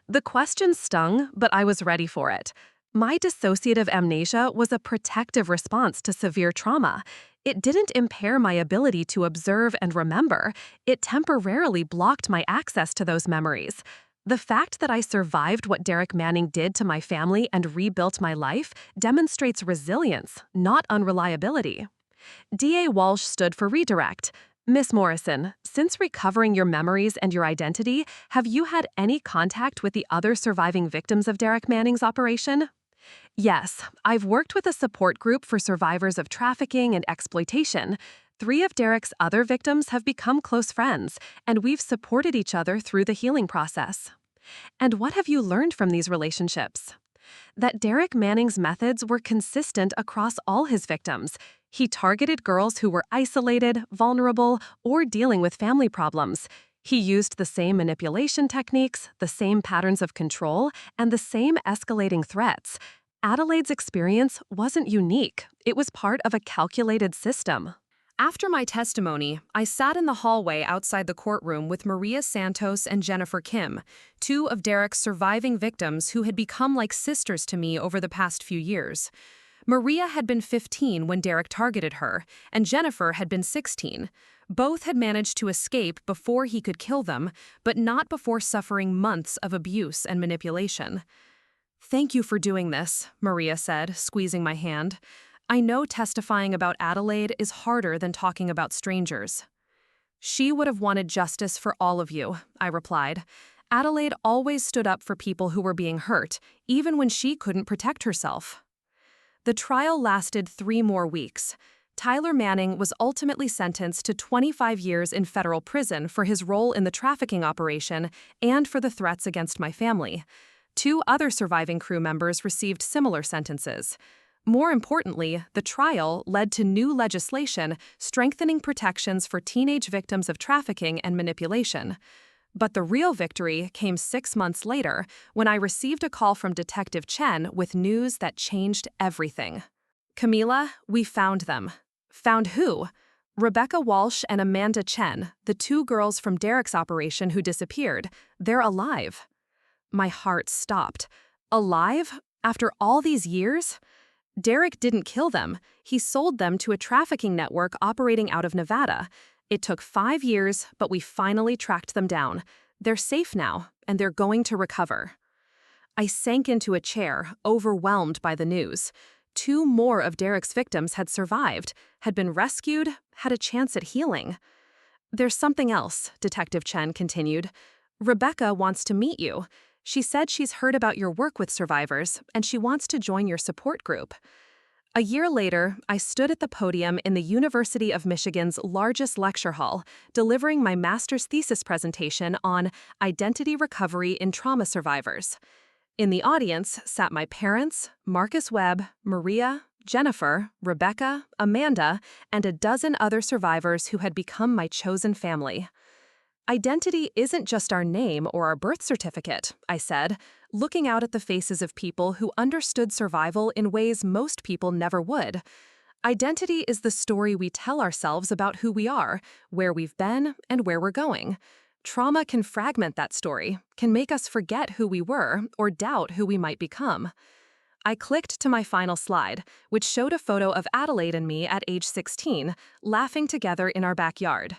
The question stung, but I was ready for it. My dissociative amnesia was a protective response to severe trauma. It didn't impair my ability to observe and remember. It temporarily blocked my access to those memories. The fact that I survived what Derek Manning did to my family and rebuilt my life demonstrates resilience, not unreliability. D.A. Walsh stood for redirect. Miss Morrison, since recovering your memories and your identity, have you had any contact with the other surviving victims of Derek Manning's operation? Yes, I've worked with a support group for survivors of trafficking and exploitation. 3 of Derek's other victims have become close friends, and we've supported each other through the healing process. And what have you learned from these relationships? That Derek Manning's methods were consistent across all his victims. He targeted girls who were isolated, vulnerable, or dealing with family problems. He used the same manipulation techniques, the same patterns of control, and the same escalating threats. Adelaide's experience wasn't unique. It was part of a calculated system. After my testimony, I sat in the hallway outside the courtroom with Maria Santos and Jennifer Kim, two of Derek's surviving victims who had become like sisters to me over the past few years. Maria had been 15 when Derek targeted her, and Jennifer had been 16. Both had managed to escape before he could kill them, but not before suffering months of abuse and manipulation. "Thank you for doing this," Maria said, squeezing my hand. "I know testifying about Adelaide is harder than talking about strangers." "She would have wanted justice for all of you," I replied. "Adelaide always stood up for people who were being hurt, even when she couldn't protect herself." The trial lasted 3 more weeks. Tyler Manning was ultimately sentenced to 25 years in federal prison for his role in the trafficking operation and for the threats against my family. 2 other surviving crew members received similar sentences. More importantly, the trial led to new legislation strengthening protections for teenage victims of trafficking and manipulation. But the real victory came 6 months later when I received a call from Detective Chen with news that changed everything. "Camila, we found them." "Found who?" "Rebecca Walsh and Amanda Chen, the 2 girls from Derek's operation who disappeared. They're alive." My heart stopped. Alive? After all these years? Derek didn't kill them. He sold them to a trafficking network operating out of Nevada. It took 5 years, but we finally tracked them down. They're safe now, and they're going to recover. I sank into a chair, overwhelmed by the news. 2 more of Derek's victims had survived, had been rescued, had a chance at healing. "There's something else," Detective Chen continued. "Rebecca wants to meet you. She said she's heard about your work with survivors, and she wants to join your support group." A year later, I stood at the podium in the University of Michigan's largest lecture hall, delivering my master's thesis presentation on identity recovery in trauma survivors. In the audience sat my parents, Marcus Webb, Maria, Jennifer, Rebecca, Amanda, and a dozen other survivors who had become my chosen family. "Identity isn't just our name or our birth certificate," I said, looking out at the faces of people who understood survival in ways most people never would. "Identity is the story we tell ourselves about who we are, where we've been, and where we're going. Trauma can fragment that story, can make us forget who we were or doubt who we might become." I clicked to my final slide, which showed a photo of Adelaide and me at age 16, laughing together in our backyard.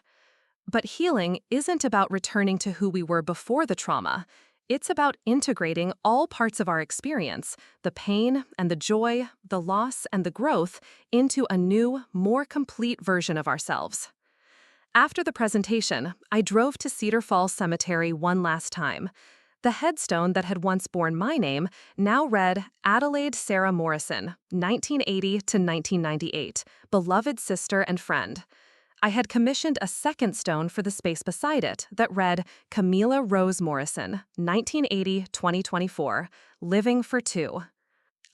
But healing isn't about returning to who we were before the trauma. It's about integrating all parts of our experience, the pain and the joy, the loss and the growth, into a new, more complete version of ourselves. After the presentation, I drove to Cedar Falls Cemetery one last time. The headstone that had once borne my name now read Adelaide Sarah Morrison, 1980 to 1998, beloved sister and friend. I had commissioned a second stone for the space beside it that read Camila Rose Morrison, 1980-2024, living for 2.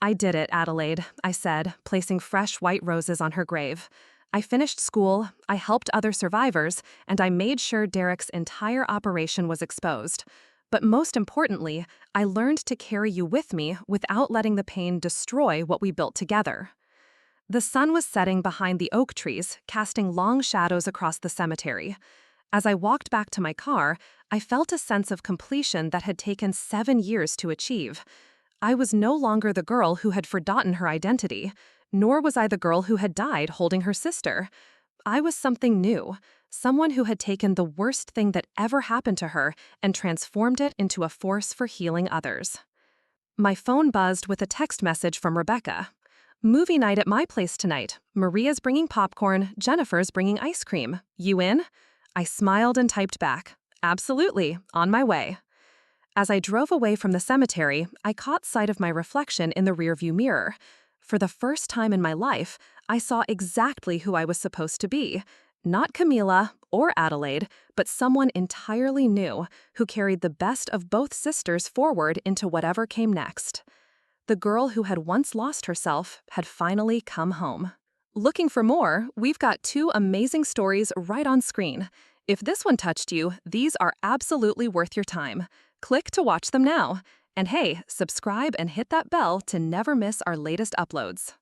"I did it, Adelaide," I said, placing fresh white roses on her grave. "I finished school, I helped other survivors, and I made sure Derek's entire operation was exposed. But most importantly, I learned to carry you with me without letting the pain destroy what we built together." The sun was setting behind the oak trees, casting long shadows across the cemetery. As I walked back to my car, I felt a sense of completion that had taken 7 years to achieve. I was no longer the girl who had forgotten her identity, nor was I the girl who had died holding her sister. I was something new, someone who had taken the worst thing that ever happened to her and transformed it into a force for healing others. My phone buzzed with a text message from Rebecca. "Movie night at my place tonight. Maria's bringing popcorn, Jennifer's bringing ice cream. You in?" I smiled and typed back, "Absolutely, on my way." As I drove away from the cemetery, I caught sight of my reflection in the rearview mirror. For the first time in my life, I saw exactly who I was supposed to be. Not Camila or Adelaide, but someone entirely new who carried the best of both sisters forward into whatever came next. The girl who had once lost herself had finally come home. Looking for more? We've got 2 amazing stories right on screen. If this one touched you, these are absolutely worth your time. Click to watch them now. And hey, subscribe and hit that bell to never miss our latest uploads.